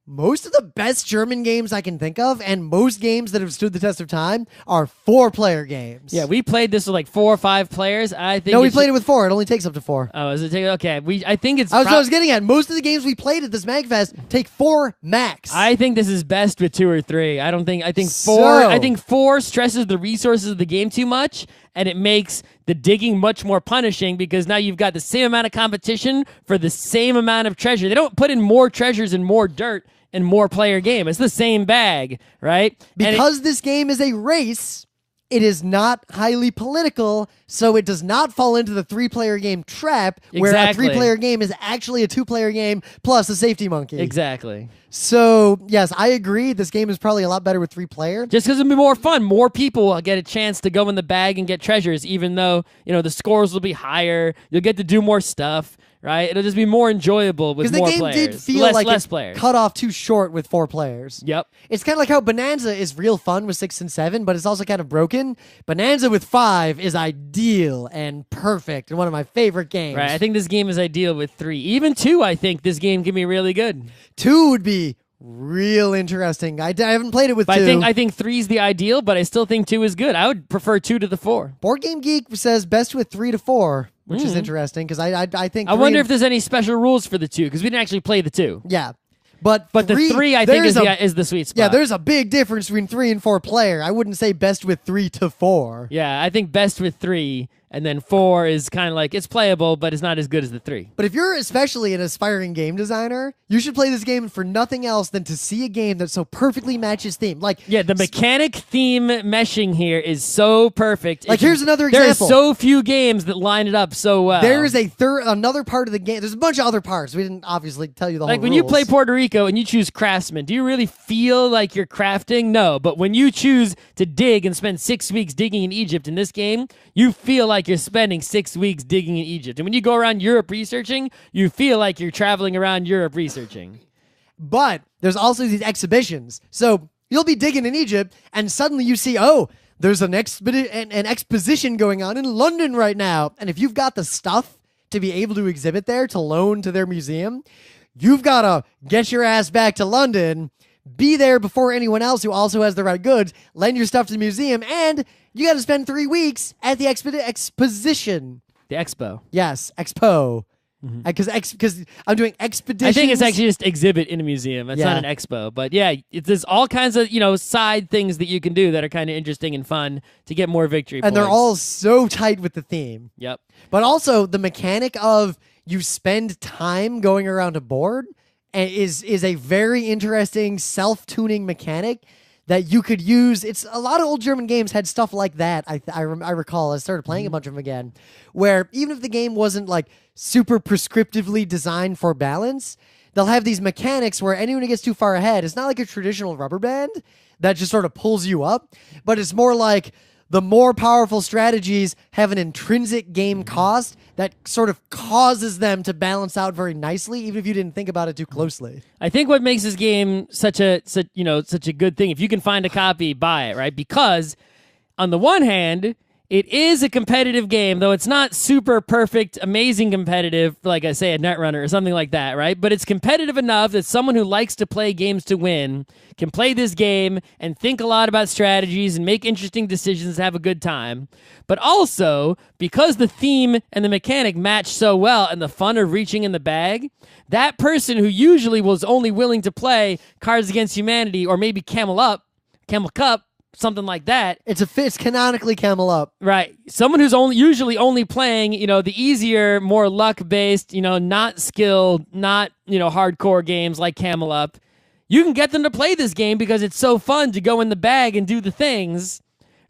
most of the best German games I can think of, and most games that have stood the test of time, are 4-player games. Yeah, we played this with like 4 or 5 players. We played it with 4. It only takes up to 4. Oh, is it? Okay, I think it's. That's what I was getting at. Most of the games we played at this Magfest take 4 max. I think this is best with 2 or 3. I think 4. So, I think 4 stresses the resources of the game too much, and it makes the digging much more punishing because now you've got the same amount of competition for the same amount of treasure. They don't put in more treasures and more dirt and more player game. It's the same bag, right? Because this game is a race, it is not highly political, so it does not fall into the 3-player game trap, where a 3-player game is actually a 2-player game plus a safety monkey. Exactly. So, yes, I agree. This game is probably a lot better with 3-player. Just because it'll be more fun. More people will get a chance to go in the bag and get treasures, even though, the scores will be higher. You'll get to do more stuff. Right? It'll just be more enjoyable with more players. Because the game did feel like less it players. Cut off too short with 4 players. Yep. It's kind of like how Bonanza is real fun with 6 and 7, but it's also kind of broken. Bonanza with 5 is ideal and perfect and one of my favorite games. Right. I think this game is ideal with 3. Even 2, I think this game can be really good. 2 would be real interesting. I haven't played it with 2. I think 3 is the ideal, but I still think 2 is good. I would prefer 2 to the 4. Board Game Geek says best with 3 to 4. Which is interesting because I think. I wonder if there's any special rules for the 2 because we didn't actually play the 2. Yeah, but the 3 I think is the sweet spot. Yeah, there's a big difference between 3 and 4 player. I wouldn't say best with 3 to 4. Yeah, I think best with 3. And then 4 is kind of like, it's playable, but it's not as good as the 3. But if you're especially an aspiring game designer, you should play this game for nothing else than to see a game that so perfectly matches theme. Yeah, the mechanic theme meshing here is so perfect. Here's another example. There are so few games that line it up so well. There is another part of the game. There's a bunch of other parts. We didn't obviously tell you the whole Like when rules. you play Puerto Rico and you choose craftsman, do you really feel like you're crafting? No, but when you choose to dig and spend 6 weeks digging in Egypt in this game, you feel like you're spending 6 weeks digging in Egypt. And when you go around Europe researching, you feel like you're traveling around Europe researching. But there's also these exhibitions. So you'll be digging in Egypt, and suddenly you see, there's an exposition going on in London right now. And if you've got the stuff to be able to exhibit there, to loan to their museum, you've got to get your ass back to London, be there before anyone else who also has the right goods, lend your stuff to the museum, and you got to spend 3 weeks at the exposition. The expo. Yes, expo. Because I'm doing expeditions. I think it's actually just exhibit in a museum. It's not an expo. But yeah, there's all kinds of side things that you can do that are kind of interesting and fun to get more victory points. And they're all so tight with the theme. Yep. But also the mechanic of you spend time going around a board is a very interesting self-tuning mechanic that you could use. It's a lot of old German games had stuff like that. I recall. I started playing a bunch of them again, where even if the game wasn't like super prescriptively designed for balance, they'll have these mechanics where anyone who gets too far ahead, it's not like a traditional rubber band that just sort of pulls you up, but it's more like the more powerful strategies have an intrinsic game cost that sort of causes them to balance out very nicely, even if you didn't think about it too closely. I think what makes this game such a good thing, if you can find a copy, buy it, right? Because on the one hand, it is a competitive game, though it's not super perfect, amazing competitive, like I say, a Netrunner or something like that, right? But it's competitive enough that someone who likes to play games to win can play this game and think a lot about strategies and make interesting decisions and have a good time. But also, because the theme and the mechanic match so well and the fun of reaching in the bag, that person who usually was only willing to play Cards Against Humanity or maybe Camel Cup, something like that. It's canonically Camel Up. Right. Someone who's usually only playing, the easier, more luck-based, not skilled, not, hardcore games like Camel Up. You can get them to play this game because it's so fun to go in the bag and do the things,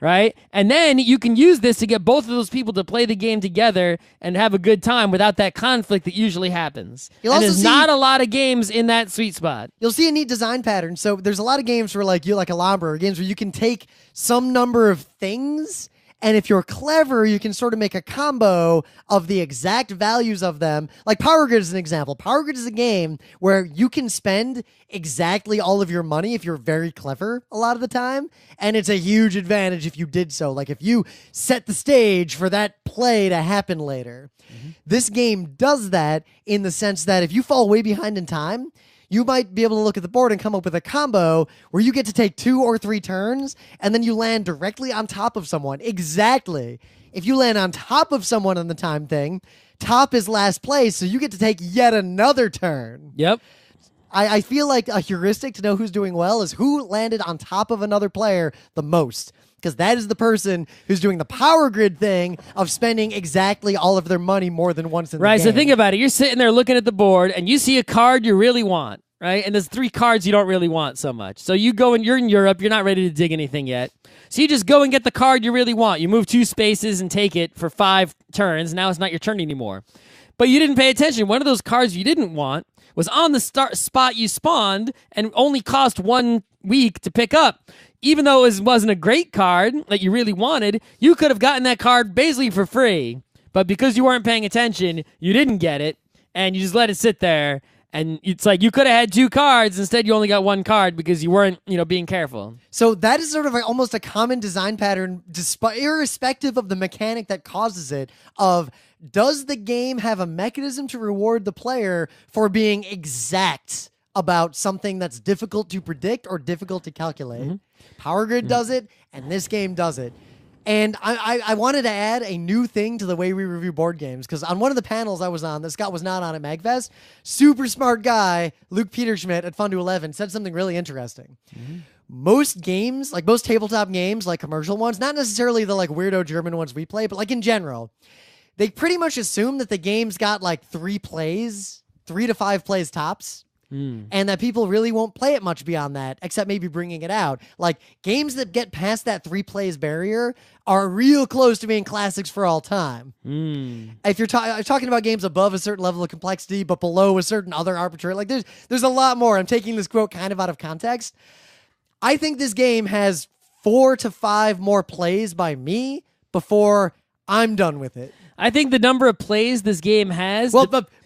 right? And then you can use this to get both of those people to play the game together and have a good time without that conflict that usually happens. And there's not a lot of games in that sweet spot. You'll see a neat design pattern. So there's a lot of games where like Alhambra, or games where you can take some number of things, and if you're clever, you can sort of make a combo of the exact values of them. Like Power Grid is an example. Power Grid is a game where you can spend exactly all of your money if you're very clever a lot of the time, and it's a huge advantage if you did so. Like if you set the stage for that play to happen later. This game does that in the sense that if you fall way behind in time, you might be able to look at the board and come up with a combo where you get to take 2 or 3 turns, and then you land directly on top of someone. Exactly. If you land on top of someone on the time thing, top is last place, so you get to take yet another turn. Yep. I feel like a heuristic to know who's doing well is who landed on top of another player the most, because that is the person who's doing the Power Grid thing of spending exactly all of their money more than once in the game. Right, so think about it. You're sitting there looking at the board, and you see a card you really want, right? And there's 3 cards you don't really want so much. So you go and you're in Europe, you're not ready to dig anything yet. So you just go and get the card you really want. You move 2 spaces and take it for 5 turns. Now it's not your turn anymore. But you didn't pay attention. One of those cards you didn't want was on the spot you spawned and only cost 1 week to pick up. Even though it wasn't a great card that you really wanted, you could have gotten that card basically for free. But because you weren't paying attention, you didn't get it, and you just let it sit there. And it's like you could have had 2 cards. Instead, you only got 1 card because you weren't, being careful. So that is sort of almost a common design pattern, irrespective of the mechanic that causes it, of does the game have a mechanism to reward the player for being exact about something that's difficult to predict or difficult to calculate? Power Grid does it, and this game does it. And I wanted to add a new thing to the way we review board games, because on one of the panels I was on that Scott was not on at MagFest, super smart guy, Luke Peterschmidt at Fun to 11, said something really interesting. Most games, like most tabletop games, like commercial ones, not necessarily the like weirdo German ones we play, but like in general, they pretty much assume that the game's got like 3 to 5 plays tops. And that people really won't play it much beyond that, except maybe bringing it out. Like, games that get past that 3 plays barrier are real close to being classics for all time. If you're talking about games above a certain level of complexity, but below a certain other arbitrary, like there's a lot more. I'm taking this quote kind of out of context. I think this game has 4 to 5 more plays by me before I'm done with it. I think the number of plays this game has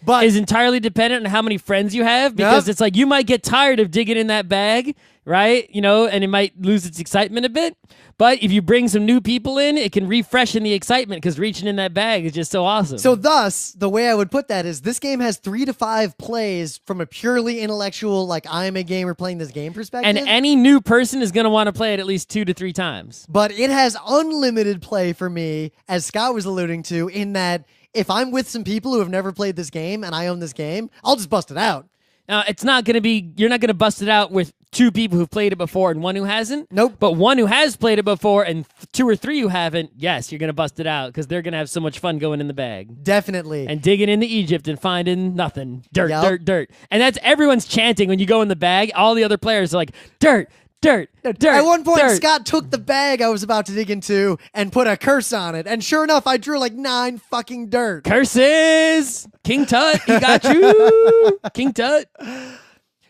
but is entirely dependent on how many friends you have, because it's like you might get tired of digging in that bag right? And it might lose its excitement a bit. But if you bring some new people in, it can refreshen the excitement because reaching in that bag is just so awesome. So thus, the way I would put that is this game has 3 to 5 plays from a purely intellectual, like I'm a gamer playing this game perspective. And any new person is going to want to play it at least 2 to 3 times. But it has unlimited play for me, as Scott was alluding to, in that if I'm with some people who have never played this game and I own this game, I'll just bust it out. Now, it's not going to be, you're not going to bust it out with 2 people who've played it before and 1 who hasn't. Nope. But 1 who has played it before and 2 or 3 who haven't, yes, you're going to bust it out because they're going to have so much fun going in the bag. Definitely. And digging into Egypt and finding nothing. Dirt, Yep. dirt, dirt. And that's everyone's chanting when you go in the bag. All the other players are like, dirt, dirt, dirt. At one point, dirt. Scott took the bag I was about to dig into and put a curse on it. And sure enough, I drew like 9 fucking dirt. Curses! King Tut, he got you! King Tut.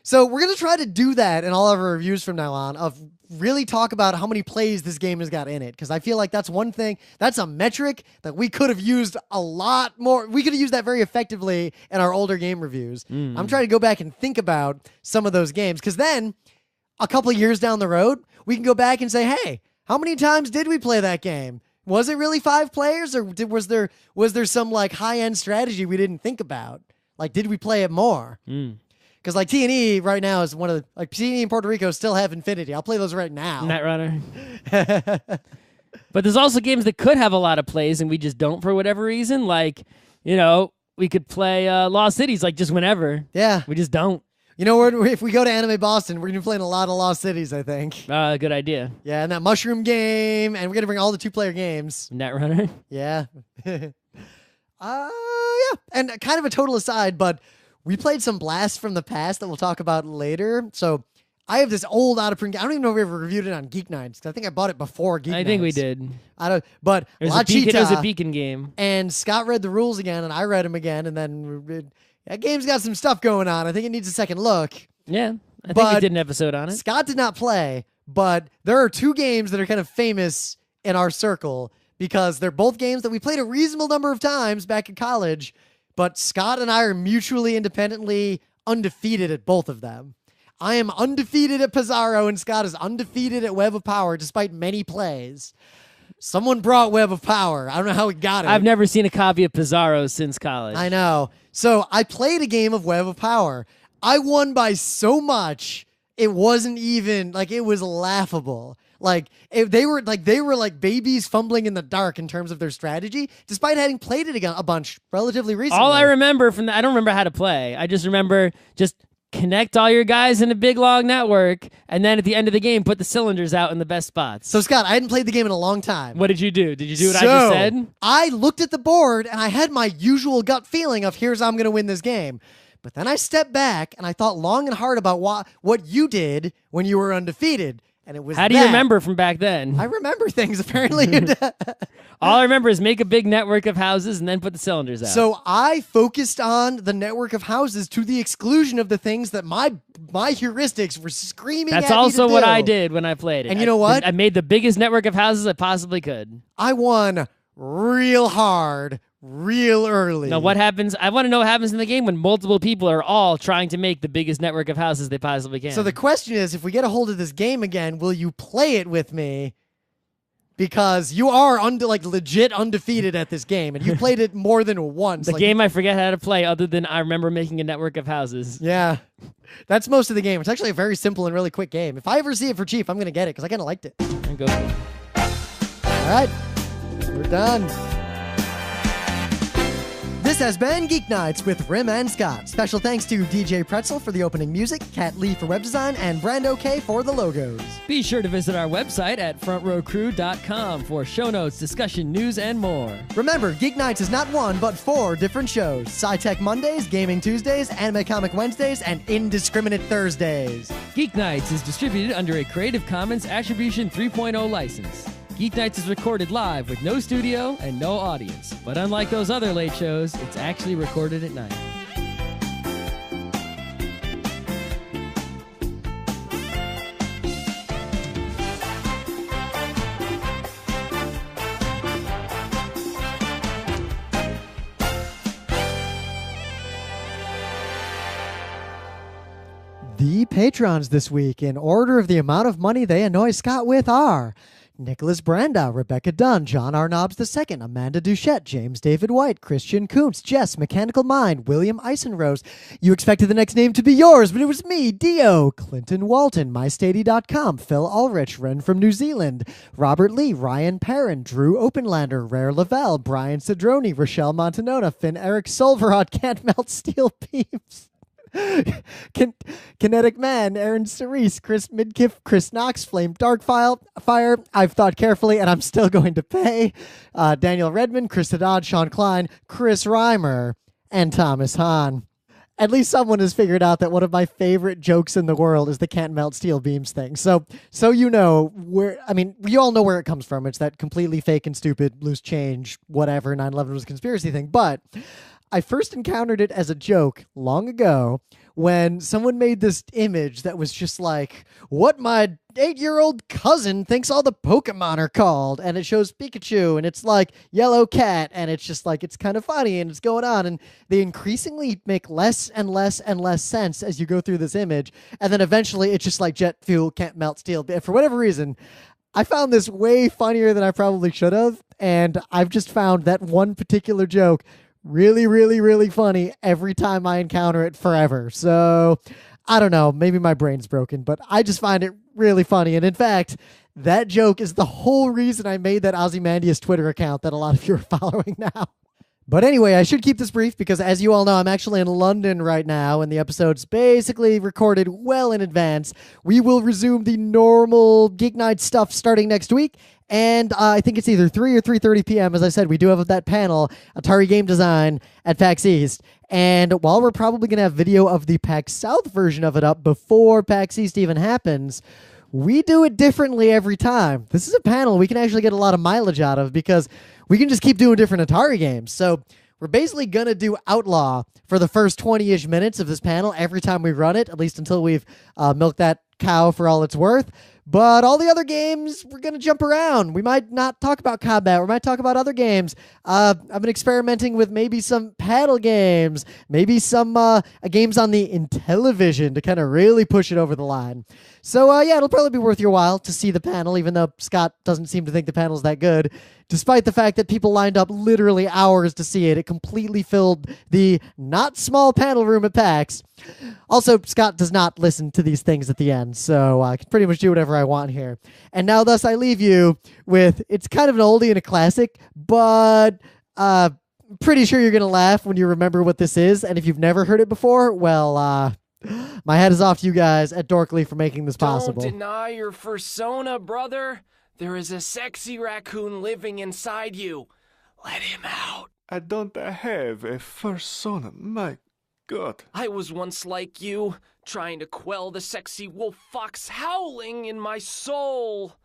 So we're going to try to do that in all of our reviews from now on, of really talk about how many plays this game has got in it. Because I feel like that's one thing, that's a metric that we could have used a lot more. We could have used that very effectively in our older game reviews. I'm trying to go back and think about some of those games. Because then, a couple of years down the road, we can go back and say, hey, how many times did we play that game? Was it really 5 players? Or was there some like high-end strategy we didn't think about? Like, did we play it more? Because like T&E right now is one of the, like T&E in Puerto Rico still have Infinity. I'll play those right now. Netrunner. But there's also games that could have a lot of plays and we just don't for whatever reason. Like, we could play Lost Cities like just whenever. Yeah. We just don't. If we go to Anime Boston, we're going to be playing a lot of Lost Cities, I think. Good idea. Yeah, and that Mushroom game, and we're going to bring all the 2-player games. Netrunner. Yeah. Yeah. And kind of a total aside, but we played some blasts from the past that we'll talk about later. So I have this old out-of-print game. I don't even know if we ever reviewed it on GeekNights, because I think I bought it before GeekNights. I think we did. But It La was Cheetah, a beacon game. and Scott read the rules again, and I read them again, and then that game's got some stuff going on. I think it needs a second look. Yeah. I think But we did an episode on it. Scott did not play, but there are 2 games that are kind of famous in our circle because they're both games that we played a reasonable number of times back in college, but Scott and I are mutually independently undefeated at both of them. I am undefeated at Pizarro, and Scott is undefeated at Web of Power despite many plays. Someone brought Web of Power. I don't know how he got it. I've never seen a copy of Pizarro since college. I know. So I played a game of Web of Power. I won by so much, it wasn't even, like, it was laughable. Like, they were like babies fumbling in the dark in terms of their strategy, despite having played it a bunch relatively recently. All I remember from that, I don't remember how to play. I just remember just connect all your guys in a big long network, and then at the end of the game, put the cylinders out in the best spots. So, Scott, I hadn't played the game in a long time. What did you do? Did you do what I just said? I looked at the board, and I had my usual gut feeling of here's how I'm going to win this game. But then I stepped back, and I thought long and hard about what you did when you were undefeated. And it was How do you remember from back then? I remember things, apparently. All I remember is make a big network of houses and then put the cylinders out. So I focused on the network of houses to the exclusion of the things that my heuristics were screaming That's at me also to what do. I did when I played it. And you know what? I made the biggest network of houses I possibly could. I won real hard, real early. Now, what happens? I want to know what happens in the game when multiple people are all trying to make the biggest network of houses they possibly can. So the question is, if we get a hold of this game again, will you play it with me? Because you are legit undefeated at this game, and you played it more than once. The game I forget how to play, other than I remember making a network of houses. Yeah, that's most of the game. It's actually a very simple and really quick game. If I ever see it for cheap, I'm gonna get it because I kind of liked it. And go for it. All right, we're done. This has been Geek Nights with Rim and Scott. Special thanks to DJ Pretzel for the opening music, Kat Lee for web design, and Brando K for the logos. Be sure to visit our website at frontrowcrew.com for show notes, discussion, news, and more. Remember, Geek Nights is not 1, but 4 different shows. Sci-Tech Mondays, Gaming Tuesdays, Anime Comic Wednesdays, and Indiscriminate Thursdays. Geek Nights is distributed under a Creative Commons Attribution 3.0 license. Geek Nights is recorded live with no studio and no audience. But unlike those other late shows, it's actually recorded at night. The patrons this week, in order of the amount of money they annoy Scott with, are Nicholas Branda, Rebecca Dunn, John Arnobs II, Amanda Duchette, James David White, Christian Kuntz, Jess, Mechanical Mind, William Eisenrose. You expected the next name to be yours, but it was me, Dio, Clinton Walton, MyStady.com, Phil Ulrich, Ren from New Zealand, Robert Lee, Ryan Perrin, Drew Openlander, Rare Lavelle, Brian Cedrone, Rochelle Montanona, Finn Eric Solverod, Can't Melt Steel Beams. Kinetic Man, Aaron Cerise, Chris Midkiff, Chris Knox, Flame Darkfire, I've thought carefully and I'm still going to pay, Daniel Redmond, Chris Haddad, Sean Klein, Chris Reimer, and Thomas Hahn. At least someone has figured out that one of my favorite jokes in the world is the can't melt steel beams thing. So you know where, I mean, we all know where it comes from. It's that completely fake and stupid, loose change, whatever, 9/11 was a conspiracy thing. But I first encountered it as a joke long ago when someone made this image that was just like, what my 8-year-old cousin thinks all the Pokemon are called. And it shows Pikachu and it's like yellow cat. And it's just like, it's kind of funny and it's going on. And they increasingly make less and less and less sense as you go through this image. And then eventually it's just like jet fuel can't melt steel. For whatever reason, I found this way funnier than I probably should have. And I've just found that one particular joke really, really, really funny every time I encounter it forever. So, I don't know, maybe my brain's broken, but I just find it really funny. And in fact, that joke is the whole reason I made that Ozymandias Twitter account that a lot of you are following now. But anyway, I should keep this brief because as you all know, I'm actually in London right now and the episode's basically recorded well in advance. We will resume the normal Geek Night stuff starting next week. And I think it's either 3 or 3:30 p.m. As I said, we do have that panel, Atari Game Design at PAX East. And while we're probably going to have video of the PAX South version of it up before PAX East even happens, we do it differently every time. This is a panel we can actually get a lot of mileage out of because we can just keep doing different Atari games. So we're basically going to do Outlaw for the first 20-ish minutes of this panel every time we run it, at least until we've milked that cow for all it's worth. But all the other games, we're going to jump around. We might not talk about combat. We might talk about other games. I've been experimenting with maybe some paddle games, maybe some games on the Intellivision to kind of really push it over the line. So, yeah, it'll probably be worth your while to see the panel, even though Scott doesn't seem to think the panel's that good. Despite the fact that people lined up literally hours to see it, it completely filled the not small panel room at PAX. Also, Scott does not listen to these things at the end, so I can pretty much do whatever I want here. And now, thus, I leave you with, it's kind of an oldie and a classic, but pretty sure you're going to laugh when you remember what this is. And if you've never heard it before, well, my hat is off to you guys at Dorkly for making this possible. Don't deny your persona, brother. There is a sexy raccoon living inside you. Let him out. I don't have a persona, my God. I was once like you, trying to quell the sexy wolf fox howling in my soul.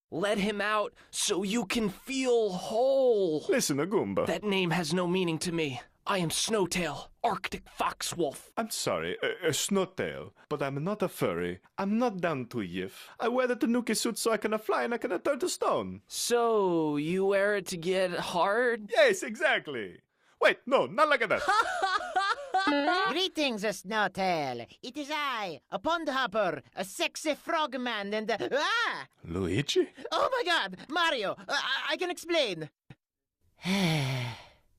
Let him out so you can feel whole. Listen, Agumba. That name has no meaning to me. I am Snowtail, Arctic Foxwolf. I'm sorry, a snowtail, but I'm not a furry. I'm not down to yiff. I wear the Tanuki suit so I can fly and I can turn to stone. So, you wear it to get hard? Yes, exactly. Wait, no, not like that. Greetings, Snowtail. It is I, a pond hopper, a sexy frogman, and Luigi? Oh my God, Mario! I can explain.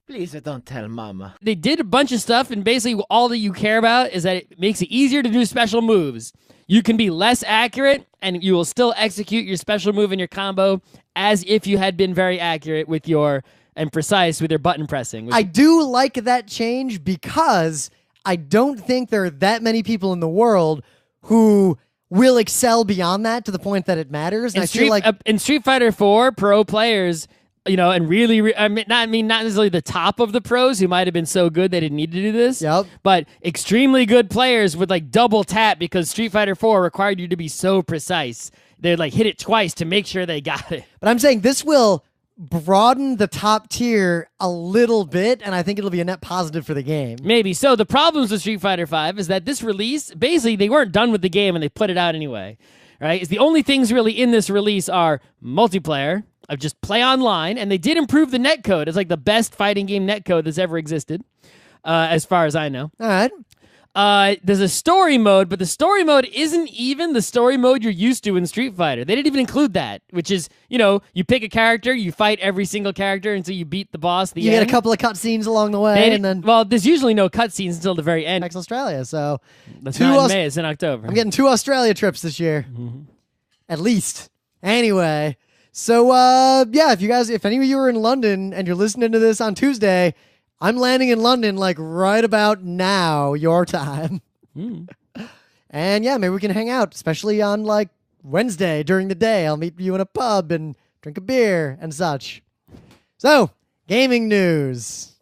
Please don't tell Mama. They did a bunch of stuff, and basically all that you care about is that it makes it easier to do special moves. You can be less accurate, and you will still execute your special move and your combo as if you had been very accurate with your and precise with your button pressing. I do like that change because I don't think there are that many people in the world who will excel beyond that to the point that it matters. And I feel like in Street Fighter 4, pro players, you know, and really, not necessarily the top of the pros who might have been so good they didn't need to do this. Yep. But extremely good players would like double tap because Street Fighter 4 required you to be so precise. They'd like hit it twice to make sure they got it. But I'm saying this will broaden the top tier a little bit, and I think it'll be a net positive for the game. Maybe. So the problems with Street Fighter V is that this release, basically they weren't done with the game and they put it out anyway. Right? It's the only things really in this release are multiplayer, of just play online, and they did improve the netcode. It's like the best fighting game netcode that's ever existed, as far as I know. All right. There's a story mode, but the story mode isn't even the story mode you're used to in Street Fighter. They didn't even include that, which is, you pick a character, you fight every single character until you beat the boss. You get a couple of cutscenes along the way, and then well, there's usually no cutscenes until the very end. next Australia. So That's not in May; it's in October. I'm getting 2 Australia trips this year, at least. Anyway, so yeah, if any of you are in London and you're listening to this on Tuesday, I'm landing in London like right about now, your time. And yeah, maybe we can hang out, especially on like Wednesday during the day. I'll meet you in a pub and drink a beer and such. So, gaming news.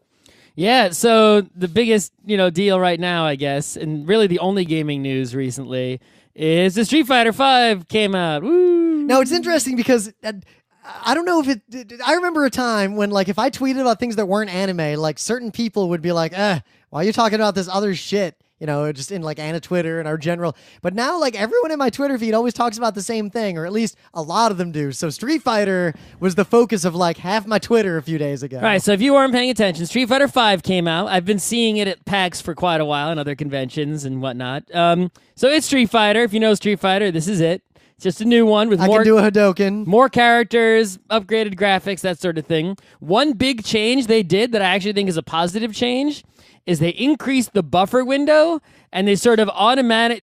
Yeah, so the biggest, deal right now, I guess, and really the only gaming news recently is the Street Fighter V came out. Woo! Now, it's interesting because I don't know if I remember a time when, like, if I tweeted about things that weren't anime, like, certain people would be like, why are you talking about this other shit? Just in, like, Anna Twitter and our general. But now, like, everyone in my Twitter feed always talks about the same thing, or at least a lot of them do. So Street Fighter was the focus of, like, half my Twitter a few days ago. All right, so if you weren't paying attention, Street Fighter V came out. I've been seeing it at PAX for quite a while and other conventions and whatnot. So it's Street Fighter. If you know Street Fighter, this is it. It's just a new one with I can do a Hadoken. More characters, upgraded graphics, that sort of thing. One big change they did that I actually think is a positive change is they increased the buffer window and they sort of automatic.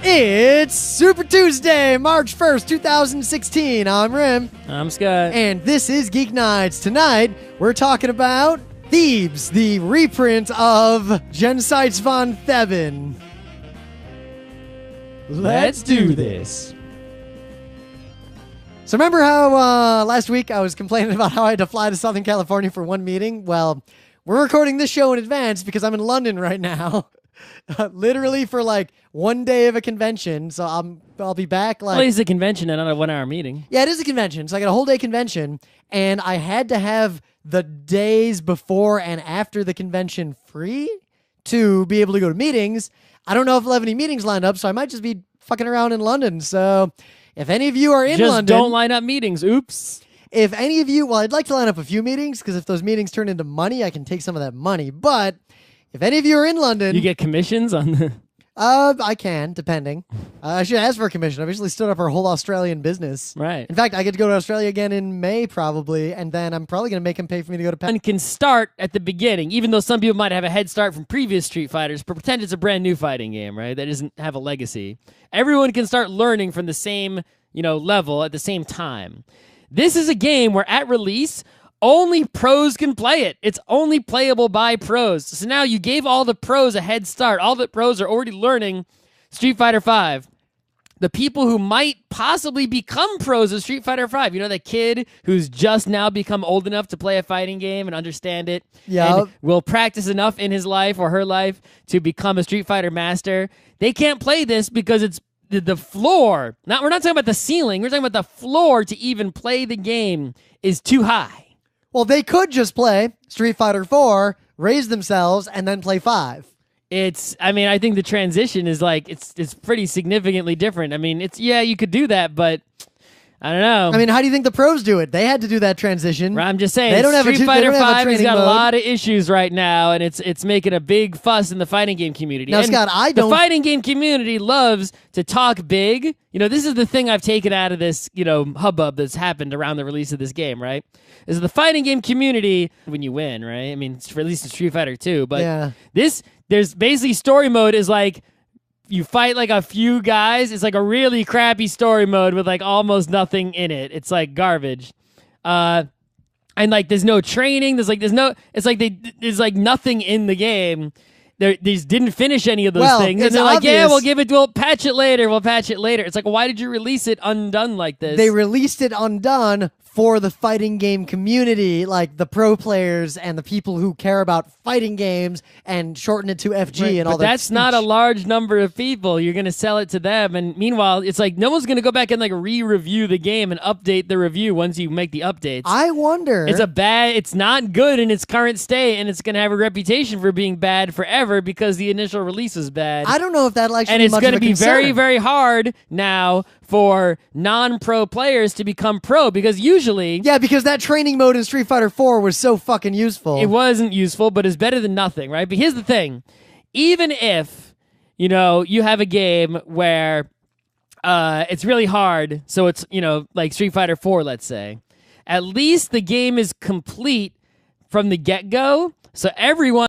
It's Super Tuesday, March 1st, 2016. I'm Rim. I'm Scott. And this is Geek Nights. Tonight, we're talking about Thebes, the reprint of Jenseits von Theben. Let's do this. So remember how last week I was complaining about how I had to fly to Southern California for one meeting? Well, we're recording this show in advance because I'm in London right now. Literally for like one day of a convention. So I'll be back like... Well, it's a convention and not a 1 hour meeting. Yeah, it is a convention. So I got a whole day convention and I had to have the days before and after the convention free to be able to go to meetings. I don't know if I'll have any meetings lined up, so I might just be fucking around in London. So if any of you are in just London... don't line up meetings. Oops. If any of you... Well, I'd like to line up a few meetings because if those meetings turn into money, I can take some of that money. But if any of you are in London... You get commissions on the... I can, depending. I should ask for a commission. I've recently stood up our whole Australian business. Right. In fact, I get to go to Australia again in May, probably, and then I'm probably going to make him pay for me to go to Penn. And can start at the beginning, even though some people might have a head start from previous Street Fighters, but pretend it's a brand new fighting game, right? That doesn't have a legacy. Everyone can start learning from the same, level at the same time. This is a game where at release, only pros can play it. It's only playable by pros. So now you gave all the pros a head start. All the pros are already learning Street Fighter V. The people who might possibly become pros of Street Fighter V, that kid who's just now become old enough to play a fighting game and understand it, and will practice enough in his life or her life to become a Street Fighter master. They can't play this because it's the floor. We're not talking about the ceiling. We're talking about the floor to even play the game is too high. Well, they could just play Street Fighter 4, raise themselves, and then play 5. I think the transition is it's pretty significantly different. You could do that, but I don't know. How do you think the pros do it? They had to do that transition. I'm just saying, they don't have Street Fighter 5 has got mode. a lot of issues right now, and it's making a big fuss in the fighting game community. Now, and Scott, the fighting game community loves to talk big. This is the thing I've taken out of this, hubbub that's happened around the release of this game, right? Is the fighting game community, when you win, right? It's released in Street Fighter 2, but there's basically story mode is like, you fight like a few guys. It's like a really crappy story mode with like almost nothing in it. It's like garbage. And like there's no training. There's nothing in the game. They just didn't finish any of those things. And they're obvious. like, we'll patch it later. It's like, why did you release it undone like this? They released it undone for the fighting game community, like the pro players and the people who care about fighting games, and shorten it to FG and all that. That's speech. not a large number of people. You're going to sell it to them, and meanwhile, it's like no one's going to go back and like re-review the game and update the review once you make the updates. I wonder. It's not good in its current state, and it's going to have a reputation for being bad forever because the initial release was bad. I don't know if that'll actually and be it's much going of to a be concern. very, very hard now for non-pro players to become pro, because usually Yeah, because that training mode in Street Fighter 4 was so fucking useful. it wasn't useful, but it's better than nothing, right? But here's the thing. Even if, you have a game where it's really hard, so it's, like Street Fighter 4, let's say, at least the game is complete from the get-go, so everyone